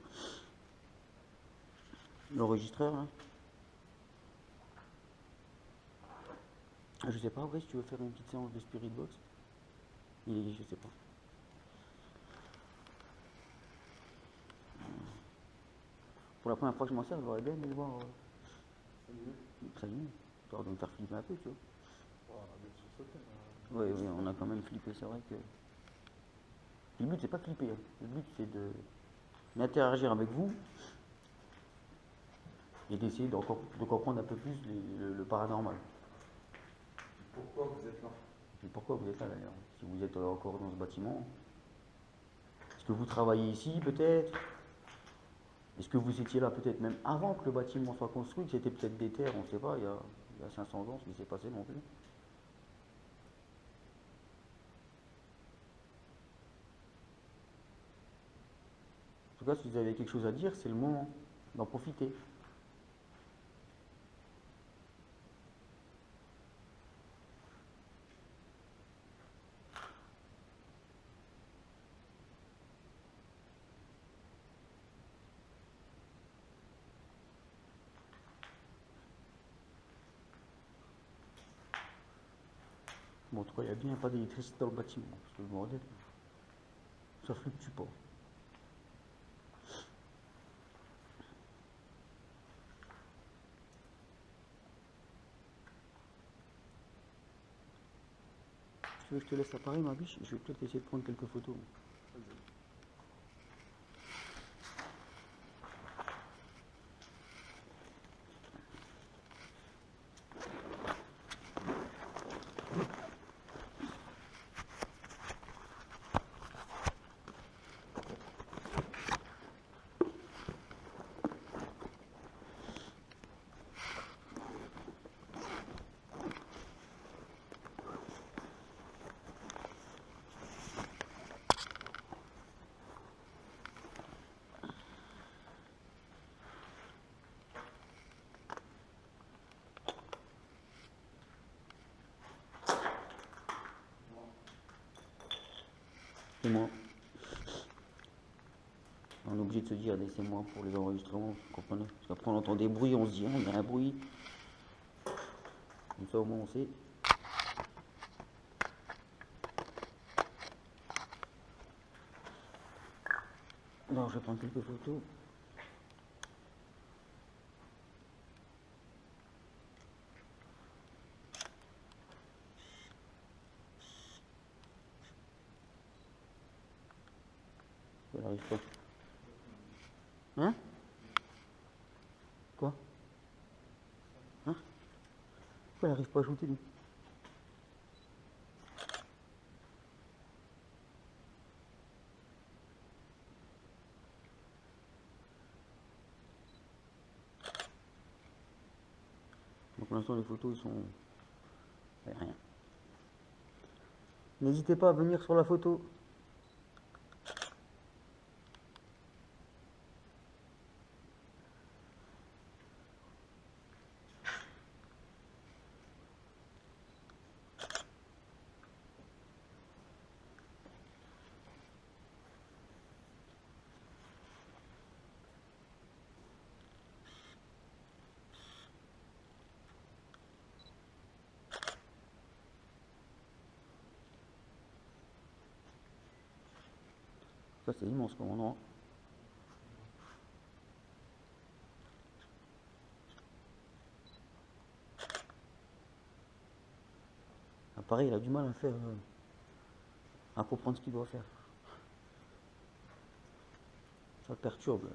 Speaker 1: L'enregistreur, là. Je sais pas, après, si tu veux faire une petite séance de Spirit Box. Il est, je sais pas. Pour la première fois que je m'en sers, j'aurais bien aimé le voir. Ça y est, histoire de me faire flipper un peu, tu vois. Oui, oui, on a quand même flippé, c'est vrai que... Le but, c'est pas de flipper, hein. Le but, c'est d'interagir avec vous et d'essayer de comprendre un peu plus le paranormal.
Speaker 3: Pourquoi vous êtes là?
Speaker 1: Et pourquoi vous êtes là, d'ailleurs? Si vous êtes encore dans ce bâtiment, est-ce que vous travaillez ici, peut-être? Est-ce que vous étiez là, peut-être même avant que le bâtiment soit construit, que c'était peut-être des terres, on ne sait pas, il y a 500 ans, ce qui s'est passé non plus. En tout cas, si vous avez quelque chose à dire, c'est le moment d'en profiter. Bon, en tout cas, il n'y a bien pas d'électricité dans le bâtiment, parce que le bordel, ça fluctue pas. Tu veux que je te laisse l'appareil, ma biche? Je vais peut-être essayer de prendre quelques photos. C'est moi. On est obligé de se dire, c'est moi pour les enregistrements, vous comprenez? Parce qu'après on entend des bruits, on se dit, il y a un bruit. Comme ça au moins on sait. Alors je vais prendre quelques photos. Elle arrive pas. Hein? Quoi? Hein? Pourquoi elle arrive pas à shooter lui? Donc pour l'instant les photos ils sont... rien. N'hésitez pas à venir sur la photo. Ça c'est immense comme endroit. Pareil, il a du mal à faire, à comprendre ce qu'il doit faire. Ça le perturbe.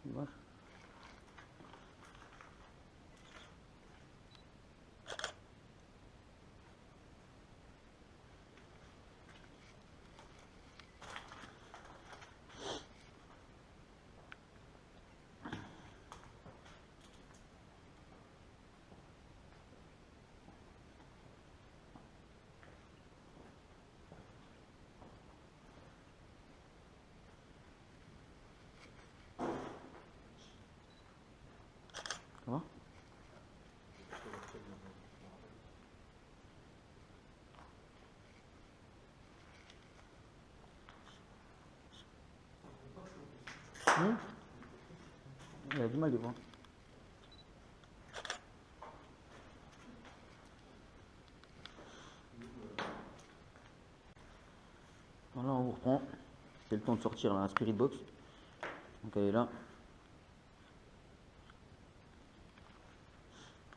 Speaker 1: Voilà. Ça va? Il a du mal des fois. Voilà, on vous reprend. C'est le temps de sortir la Spirit Box. Donc elle est là.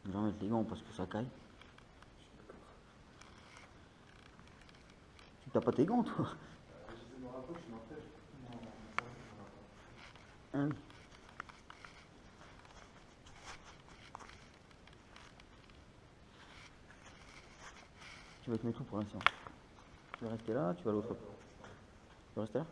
Speaker 1: Je vais mettre les gants parce que ça caille. Tu t'as pas tes gants toi? Ah oui. Tu vas te mettre où pour l'instant? Tu vas rester là, tu vas à l'autre. Tu vas rester là?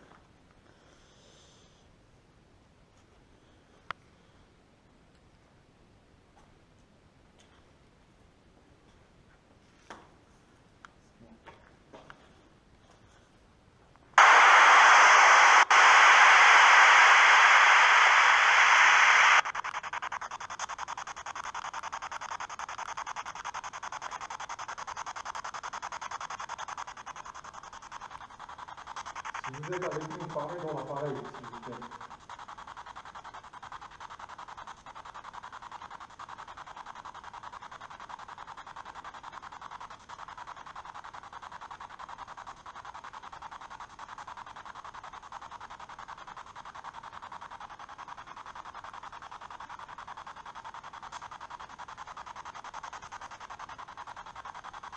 Speaker 3: Si vous êtes avec nous, parlez dans l'appareil, s'il vous plaît.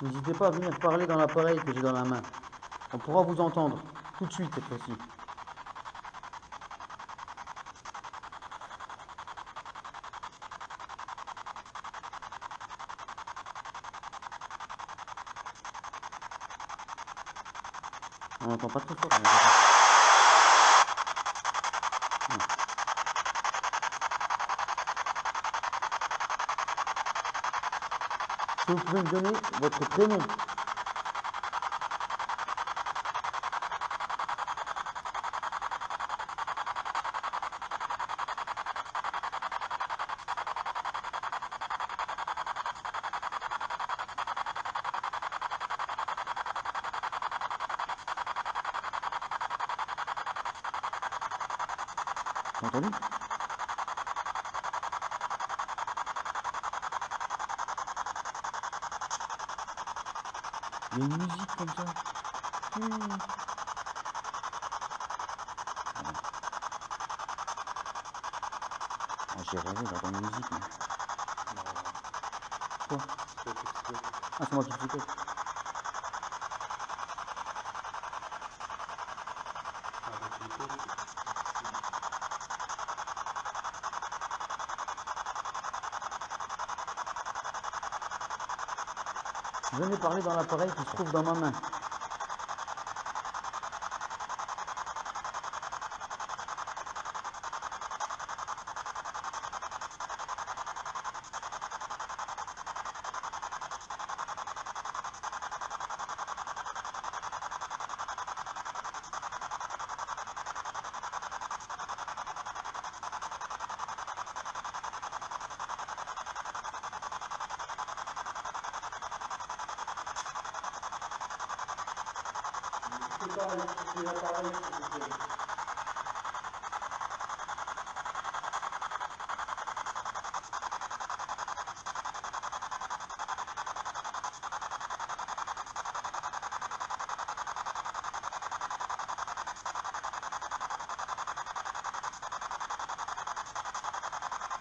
Speaker 1: N'hésitez pas à venir parler dans l'appareil que j'ai dans la main. On pourra vous entendre tout de suite cette fois-ci. On n'entend pas très fort. Est-ce que vous pouvez me donner votre prénom? T'as entendu? Il y a une musique comme ça. Ah, j'ai rêvé d'entendre une musique. Mais... Quoi? Ah, c'est moi qui psychote. Venez parler dans l'appareil qui se trouve dans ma main.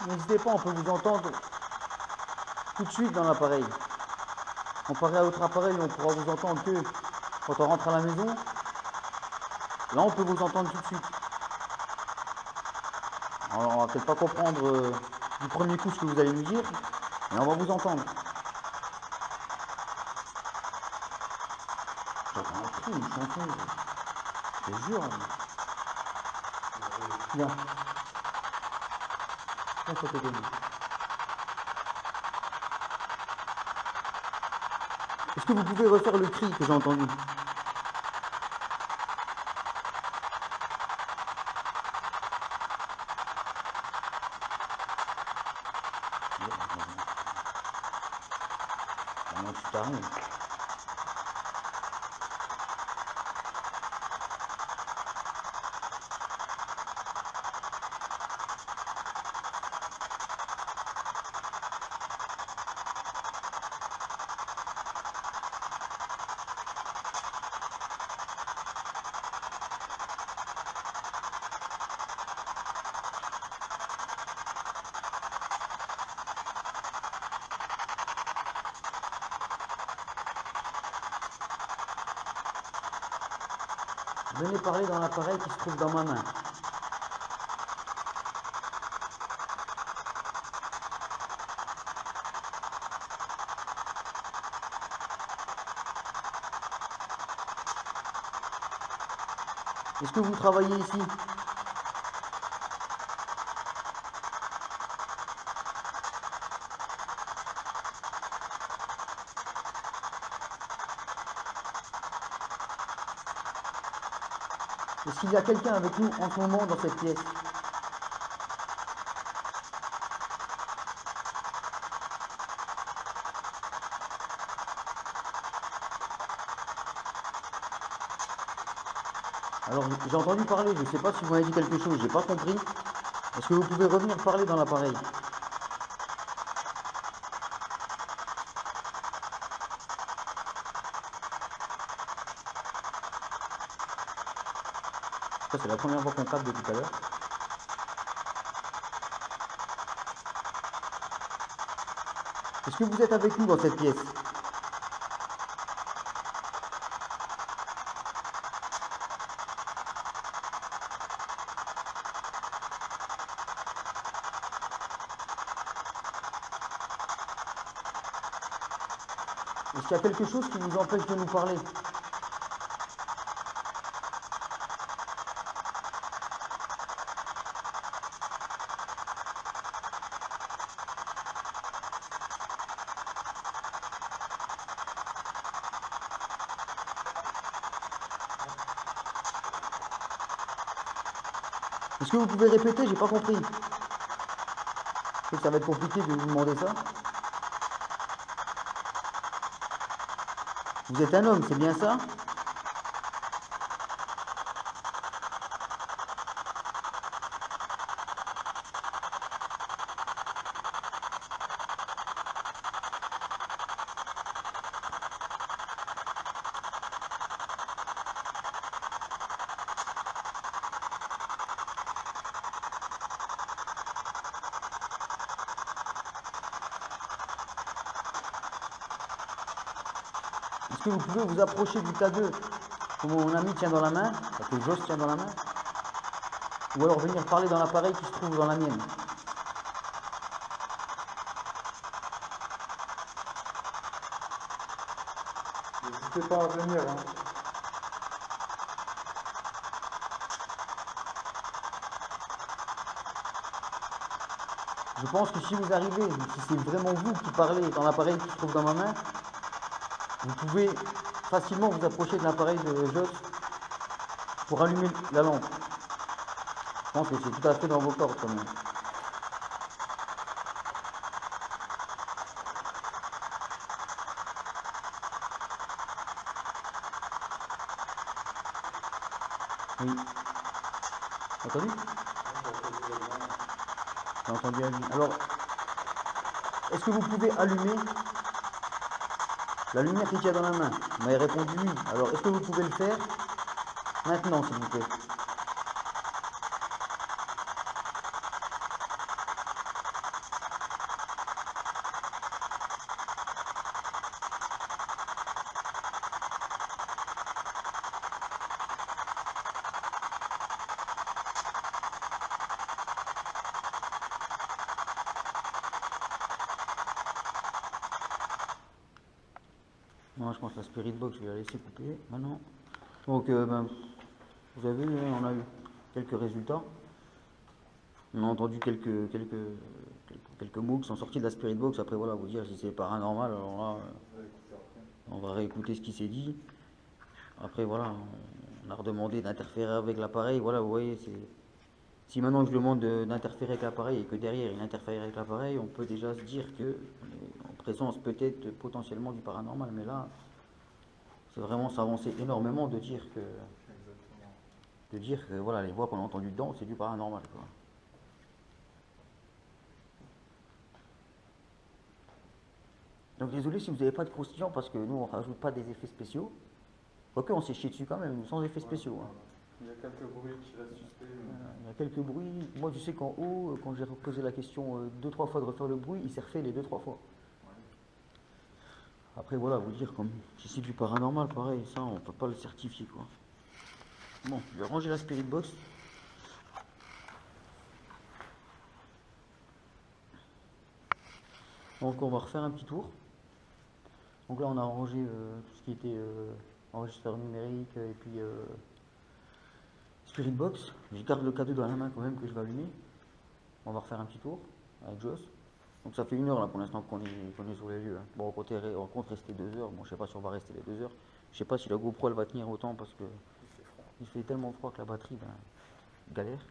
Speaker 1: N'hésitez pas, on peut vous entendre tout de suite dans l'appareil. Comparé à votre appareil, on pourra vous entendre que quand on rentre à la maison. Là, on peut vous entendre tout de suite. Alors, on va peut-être pas comprendre du premier coup ce que vous allez nous dire, mais on va vous entendre. J'entends un cri, une chanson. Je te jure. Viens. Viens, ça te donne. Est-ce que vous pouvez refaire le cri que j'ai entendu? Vraiment, tu t'arrives. Venez parler dans l'appareil qui se trouve dans ma main. Est-ce que vous travaillez ici? Est-ce qu'il y a quelqu'un avec nous en ce moment dans cette pièce? Alors j'ai entendu parler, je ne sais pas si vous m'avez dit quelque chose, j'ai pas compris. Est-ce que vous pouvez revenir parler dans l'appareil? Ça c'est la première fois qu'on capte de tout à l'heure. Est-ce que vous êtes avec nous dans cette pièce? Est-ce qu'il y a quelque chose qui vous empêche de nous parler? Est-ce que vous pouvez répéter? J'ai pas compris. Je sais que ça va être compliqué de vous demander ça. Vous êtes un homme, c'est bien ça? Est-ce que vous pouvez vous approcher du K2 que mon ami tient dans la main, que Joss tient dans la main? Ou alors venir parler dans l'appareil qui se trouve dans la mienne?
Speaker 3: N'hésitez pas à venir. Hein.
Speaker 1: Je pense que si vous arrivez, si c'est vraiment vous qui parlez dans l'appareil qui se trouve dans ma main, vous pouvez facilement vous approcher de l'appareil de Joss pour allumer la lampe. Je pense que c'est tout à fait dans vos cordes quand même. Oui. Entendu? J'ai entendu allumer. Alors, est-ce que vous pouvez allumer la lumière qu'il y a dans la main? Vous m'avez répondu oui. Alors, est-ce que vous pouvez le faire maintenant, s'il vous plaît? Non, je pense que la Spirit Box, je vais la laisser couper maintenant. Donc, vous avez vu, on a eu quelques résultats. On a entendu quelques mots qui sont sortis de la Spirit Box. Après, voilà, vous dire si c'est paranormal, alors là, on va réécouter ce qui s'est dit. Après, voilà, on a redemandé d'interférer avec l'appareil. Voilà, vous voyez, si maintenant je demande d'interférer avec l'appareil et que derrière il interfère avec l'appareil, on peut déjà se dire qu'on est en présence peut-être potentiellement du paranormal. Mais là, c'est vraiment s'avancer énormément de dire que voilà, les voix qu'on a entendues dedans, c'est du paranormal, quoi. Donc désolé si vous n'avez pas de croustillant parce que nous on rajoute pas des effets spéciaux. Quoique on s'est chié dessus quand même, sans effets spéciaux. Hein.
Speaker 3: Il y a quelques bruits qui restent suspects.
Speaker 1: Il y a quelques bruits. Moi je sais qu'en haut, quand j'ai posé la question 2-3 fois de refaire le bruit, il s'est refait les 2-3 fois. Après voilà, vous dire comme si c'est du paranormal, pareil, ça on peut pas le certifier quoi. Bon, je vais ranger la Spirit Box. Donc on va refaire un petit tour. Donc là on a rangé tout ce qui était enregistreur numérique et puis Spirit Box. Je garde le K2 dans la main quand même que je vais allumer. On va refaire un petit tour avec Joss. Donc ça fait 1 heure là pour l'instant qu'on est sur les lieux. Hein. Bon on compte rester 2 heures. Bon je sais pas si on va rester les 2 heures. Je sais pas si la GoPro elle va tenir autant parce que il fait tellement froid que la batterie galère.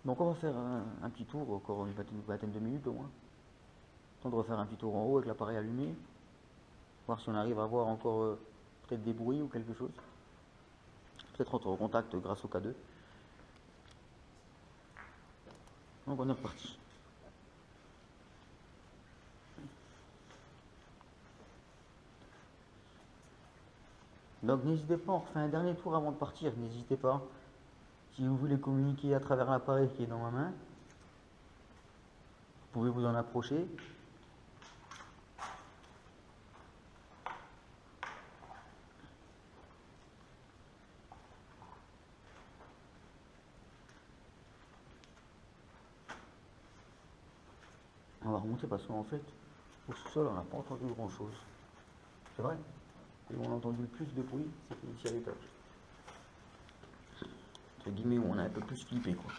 Speaker 1: Donc on va faire un petit tour, encore une vingtaine de minutes au moins. Temps de refaire un petit tour en haut avec l'appareil allumé. Voir si on arrive à voir encore peut-être des bruits ou quelque chose. peut-être rentrer en contact grâce au K2. Donc on est reparti. Donc n'hésitez pas, on refait un dernier tour avant de partir, n'hésitez pas. Si vous voulez communiquer à travers l'appareil qui est dans ma main, vous pouvez vous en approcher. On va remonter parce qu'en fait, au sous-sol, on n'a pas entendu grand-chose. C'est vrai. Et où on a entendu le plus de bruit, c'était ici à l'étage. Entre guillemets, où on a un peu plus flippé, quoi.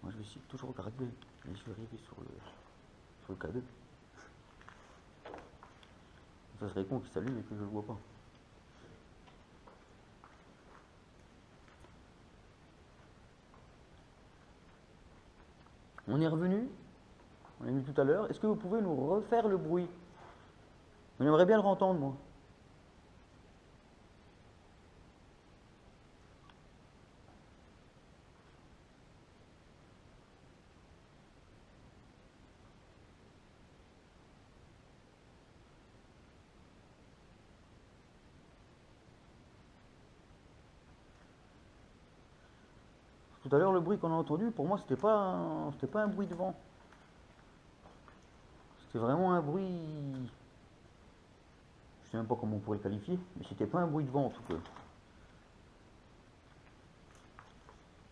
Speaker 1: Moi, je vais essayer de toujours regarder les yeux rivés sur le K2. Ça serait con qu'il s'allume et que je le vois pas. On est revenu, on l'a mis tout à l'heure. Est-ce que vous pouvez nous refaire le bruit? J'aimerais bien le entendre, moi. Tout à l'heure, le bruit qu'on a entendu, pour moi, c'était pas un bruit de vent. C'était vraiment un bruit. Je sais même pas comment on pourrait le qualifier, mais c'était pas un bruit de vent en tout cas.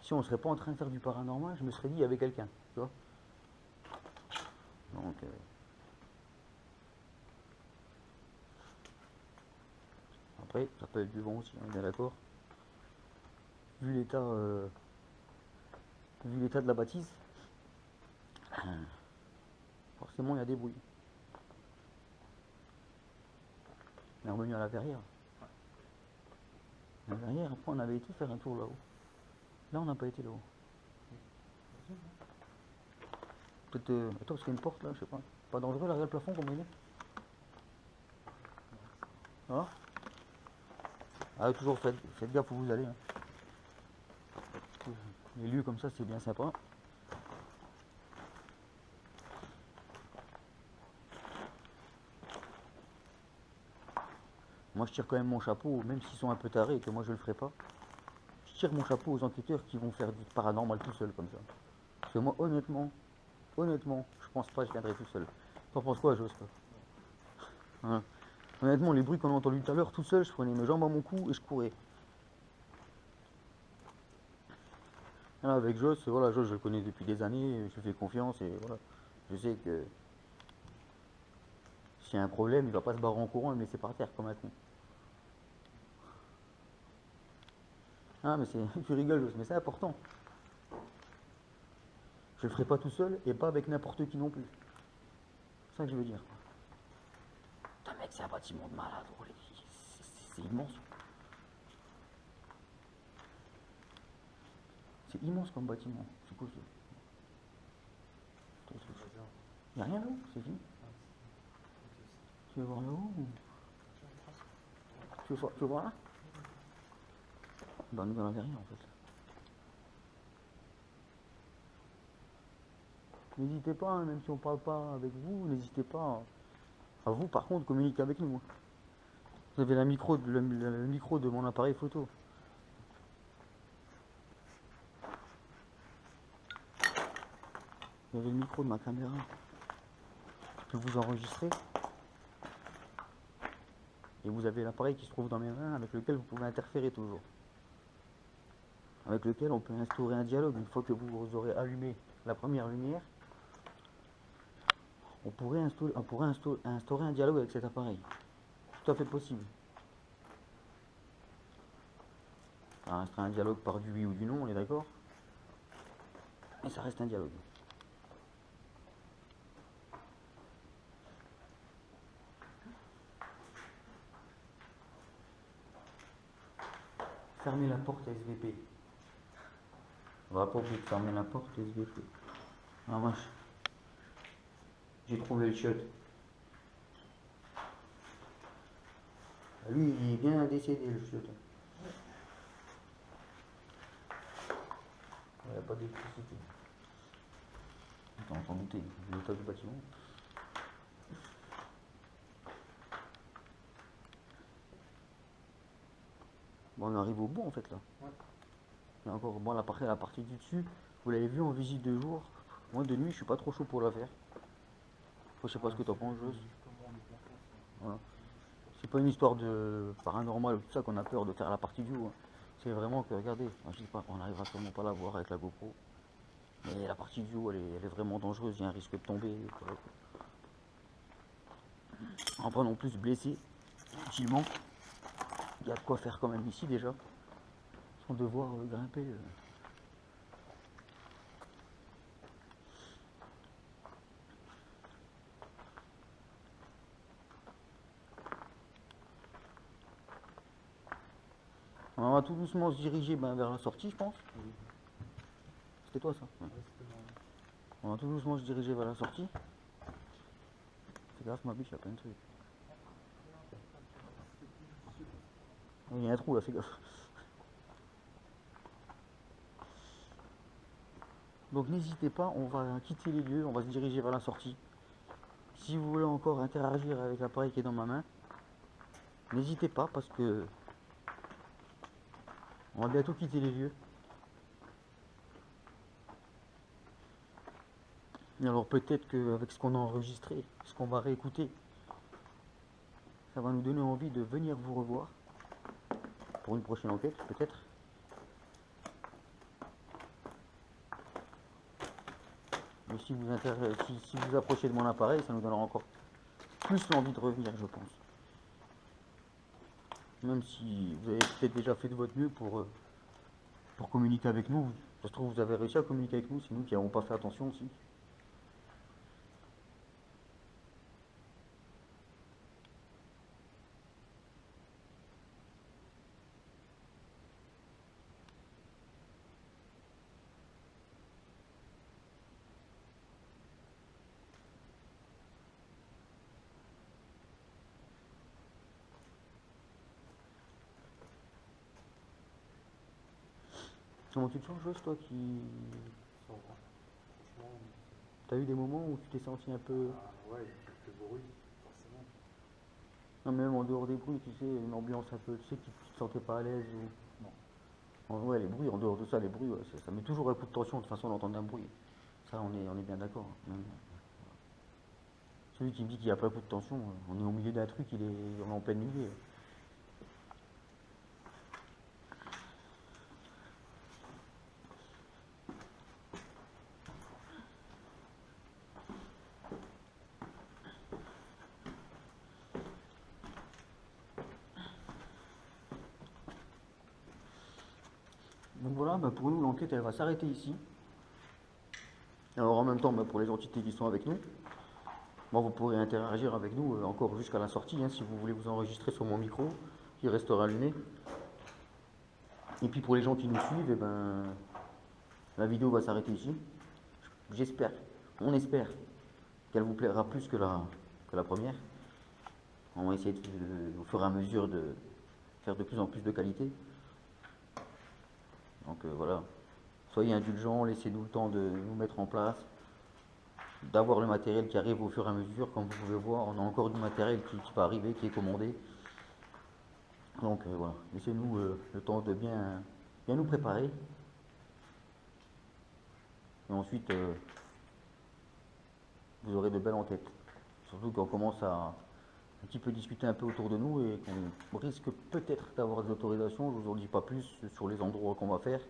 Speaker 1: Si on serait pas en train de faire du paranormal, je me serais dit il y avait quelqu'un, tu vois. Donc, après, ça peut être du vent aussi, on est bien d'accord. Vu l'état de la bâtisse, forcément il y a des bruits. On est revenu à la verrière. La verrière, après on avait été faire un tour là-haut. Là on n'a pas été là-haut. Peut-être. Attends, parce qu'il y a une porte là, je sais pas. Pas dangereux l'arrière le plafond qu'on met. Ah, ah toujours faites gaffe où vous allez. Hein. Les lieux comme ça c'est bien sympa. Moi je tire quand même mon chapeau, même s'ils sont un peu tarés et que moi je le ferai pas. Je tire mon chapeau aux enquêteurs qui vont faire du paranormal tout seul comme ça. Parce que moi honnêtement, je pense pas que je viendrai tout seul. T'en penses quoi, Jos? Hein? Honnêtement, les bruits qu'on a entendus tout à l'heure, tout seul, je prenais mes jambes à mon cou et je courais. Là, avec Jos, voilà, Jos je le connais depuis des années, je lui fais confiance et voilà. Je sais que s'il y a un problème, il va pas se barrer en courant et me laisser par terre comme un con. Ah mais tu rigoles Jos, mais c'est important. Je le ferai pas tout seul et pas avec n'importe qui non plus. C'est ça que je veux dire. Putain mec, c'est un bâtiment de malade, c'est immense. C'est immense comme bâtiment. C'est quoi ça? Il n'y a rien là-haut, c'est fini. Tu veux voir là-haut ou... Tu veux voir là? Bah nous on n'avait rien en fait. N'hésitez pas, hein, même si on parle pas avec vous, n'hésitez pas à vous par contre communiquer avec nous. Hein. Vous avez le micro de mon appareil photo. Vous avez le micro de ma caméra. Je peux vous enregistrer. Et vous avez l'appareil qui se trouve dans mes mains avec lequel vous pouvez interférer toujours. Avec lequel on peut instaurer un dialogue. Une fois que vous aurez allumé la première lumière, on pourrait instaurer un dialogue avec cet appareil. Tout à fait possible. Ça restera un dialogue par du oui ou du non, on est d'accord? Mais ça reste un dialogue. fermer la porte SVP. On va pas oublier de fermer la porte SVP. Ah vache. J'ai trouvé le shot. Lui, il est bien décédé le shot. Il n'y a pas d'électricité. Attends, on s'en douter, vu l'état du bâtiment. Bon, on arrive au bout en fait là.
Speaker 3: Ouais.
Speaker 1: Il y a encore bon, la partie du dessus, vous l'avez vu en visite de jour. Moi de nuit, je suis pas trop chaud pour la faire. Je sais pas ce que t'en penses, Joss. Voilà. C'est pas une histoire de paranormal ou tout ça qu'on a peur de faire la partie du haut. Hein. C'est vraiment que, regardez, je sais pas, on n'arrivera sûrement pas à la voir avec la GoPro. Mais la partie du haut, elle est vraiment dangereuse, il y a un risque de tomber. On va pas non plus se blesser utilement. Il y a de quoi faire quand même ici déjà. Sans devoir grimper. On va tout doucement se diriger vers la sortie, je pense.
Speaker 3: Oui.
Speaker 1: C'était toi ça? Ouais.
Speaker 3: Ouais, c'était moi.
Speaker 1: On va tout doucement se diriger vers la sortie. Fais gaffe, ma biche, il y a plein de trucs. Il y a un trou là, fais gaffe. Donc n'hésitez pas, on va quitter les lieux, on va se diriger vers la sortie. Si vous voulez encore interagir avec l'appareil qui est dans ma main, n'hésitez pas parce que on va bientôt quitter les lieux. Et alors peut-être qu'avec ce qu'on a enregistré, ce qu'on va réécouter, ça va nous donner envie de venir vous revoir pour une prochaine enquête, peut-être. Mais si vous approchez de mon appareil, ça nous donnera encore plus l'envie de revenir, je pense. Même si vous avez peut-être déjà fait de votre mieux pour communiquer avec nous. Ça se trouve, vous avez réussi à communiquer avec nous, c'est nous qui n'avons pas fait attention aussi. Comment tu te sens, Joss, toi qui...
Speaker 3: Ça va. Franchement,
Speaker 1: T'as eu des moments où tu t'es senti un peu...
Speaker 3: ouais, il y a quelques bruits, forcément.
Speaker 1: Non, même en dehors des bruits, tu sais, une ambiance un peu, tu sais, tu te sentais pas à l'aise ou...
Speaker 3: Non.
Speaker 1: Ouais, les bruits, en dehors de ça, les bruits, ouais, ça met toujours un coup de tension de toute façon d'entendre un bruit. Ça, on est bien d'accord. Hein. Celui qui me dit qu'il n'y a pas un coup de tension, on est au milieu d'un truc, on est en pleine nuit. Donc voilà, pour nous, l'enquête, elle va s'arrêter ici. Alors en même temps, pour les entités qui sont avec nous, vous pourrez interagir avec nous encore jusqu'à la sortie, hein, si vous voulez vous enregistrer sur mon micro, qui restera allumé. Et puis pour les gens qui nous suivent, la vidéo va s'arrêter ici. J'espère, on espère qu'elle vous plaira plus que la première. On va essayer au fur et à mesure de faire de plus en plus de qualité. Donc voilà, soyez indulgents, laissez-nous le temps de nous mettre en place, d'avoir le matériel qui arrive au fur et à mesure. Comme vous pouvez voir, on a encore du matériel qui va arriver, qui est commandé. Donc voilà, laissez-nous le temps de bien nous préparer. Et ensuite, vous aurez de belles enquêtes. Surtout qu'on commence à un petit peu discuter un peu autour de nous et qu'on risque peut-être d'avoir des autorisations. Je ne vous en dis pas plus sur les endroits qu'on va faire.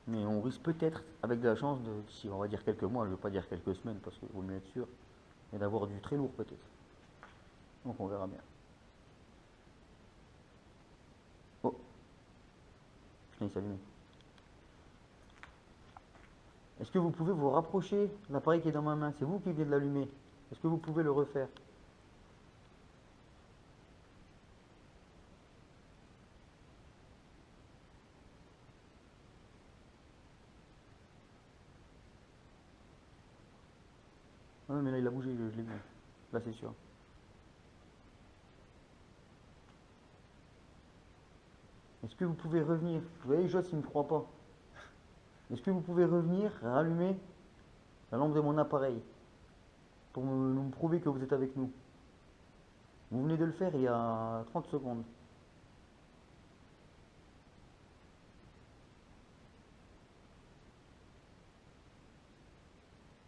Speaker 1: Mais on risque peut-être, avec de la chance, d'ici on va dire quelques mois, je ne veux pas dire quelques semaines parce qu'il vaut mieux être sûr, mais d'avoir du très lourd peut-être. Donc on verra bien. Oh, je l'ai allumé. Est-ce que vous pouvez vous rapprocher de l'appareil qui est dans ma main? C'est vous qui venez de l'allumer. Est-ce que vous pouvez le refaire? mais là il a bougé, je l'ai vu. Là c'est sûr. Est-ce que vous pouvez revenir? Vous voyez, Joss, il ne me croit pas. Est-ce que vous pouvez revenir, rallumer la lampe de mon appareil pour me prouver que vous êtes avec nous? Vous venez de le faire il y a 30 secondes.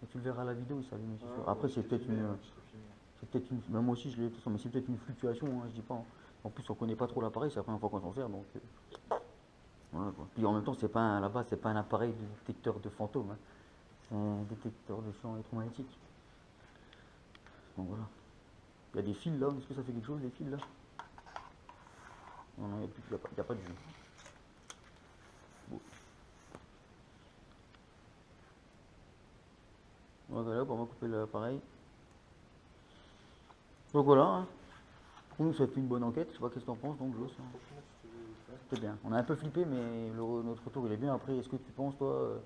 Speaker 1: Et tu le verras à la vidéo, il s'allume, c'est sûr. Après, c'est peut-être une. C'est peut-être une. Moi aussi, je l'ai, de toute façon, mais c'est peut-être une fluctuation, hein, je dis pas. Hein. En plus, on connaît pas trop l'appareil, c'est la première fois qu'on s'en sert, donc. Voilà, quoi. Puis en même temps, c'est pas à la base, c'est pas un appareil de détecteur de fantômes, hein. C'est un détecteur de champs électromagnétiques. Donc voilà. Il y a des fils là, est-ce que ça fait quelque chose, les fils là? Non, non, il n'y a pas de jus. Bon. Voilà, on va couper l'appareil. Donc voilà, hein. Pour nous, ça fait une bonne enquête. Je sais pas qu'est-ce que t'en penses, donc, Joss. C'était bien. On a un peu flippé, mais notre retour il est bien. Après, est-ce que tu penses, toi,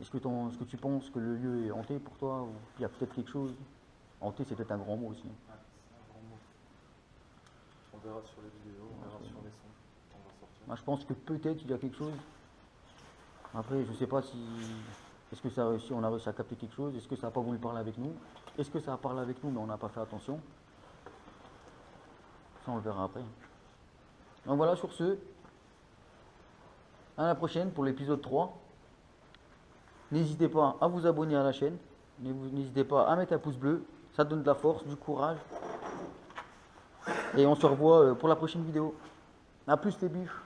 Speaker 1: est-ce que tu penses que le lieu est hanté pour toi, ou il y a peut-être quelque chose? Hanté, c'est peut-être un grand mot aussi.
Speaker 3: Ah, c'est un grand mot. On verra sur les vidéos, on verra sur les sons. On va sortir.
Speaker 1: Moi, je pense que peut-être il y a quelque chose. Après, je sais pas si. Est-ce que ça a réussi, on a réussi à capter quelque chose? Est-ce que ça n'a pas voulu parler avec nous? Est-ce que ça a parlé avec nous, mais on n'a pas fait attention? Ça, on le verra après. Donc voilà, sur ce, à la prochaine pour l'épisode 3. N'hésitez pas à vous abonner à la chaîne. N'hésitez pas à mettre un pouce bleu. Ça donne de la force, du courage. Et on se revoit pour la prochaine vidéo. A plus les bifs.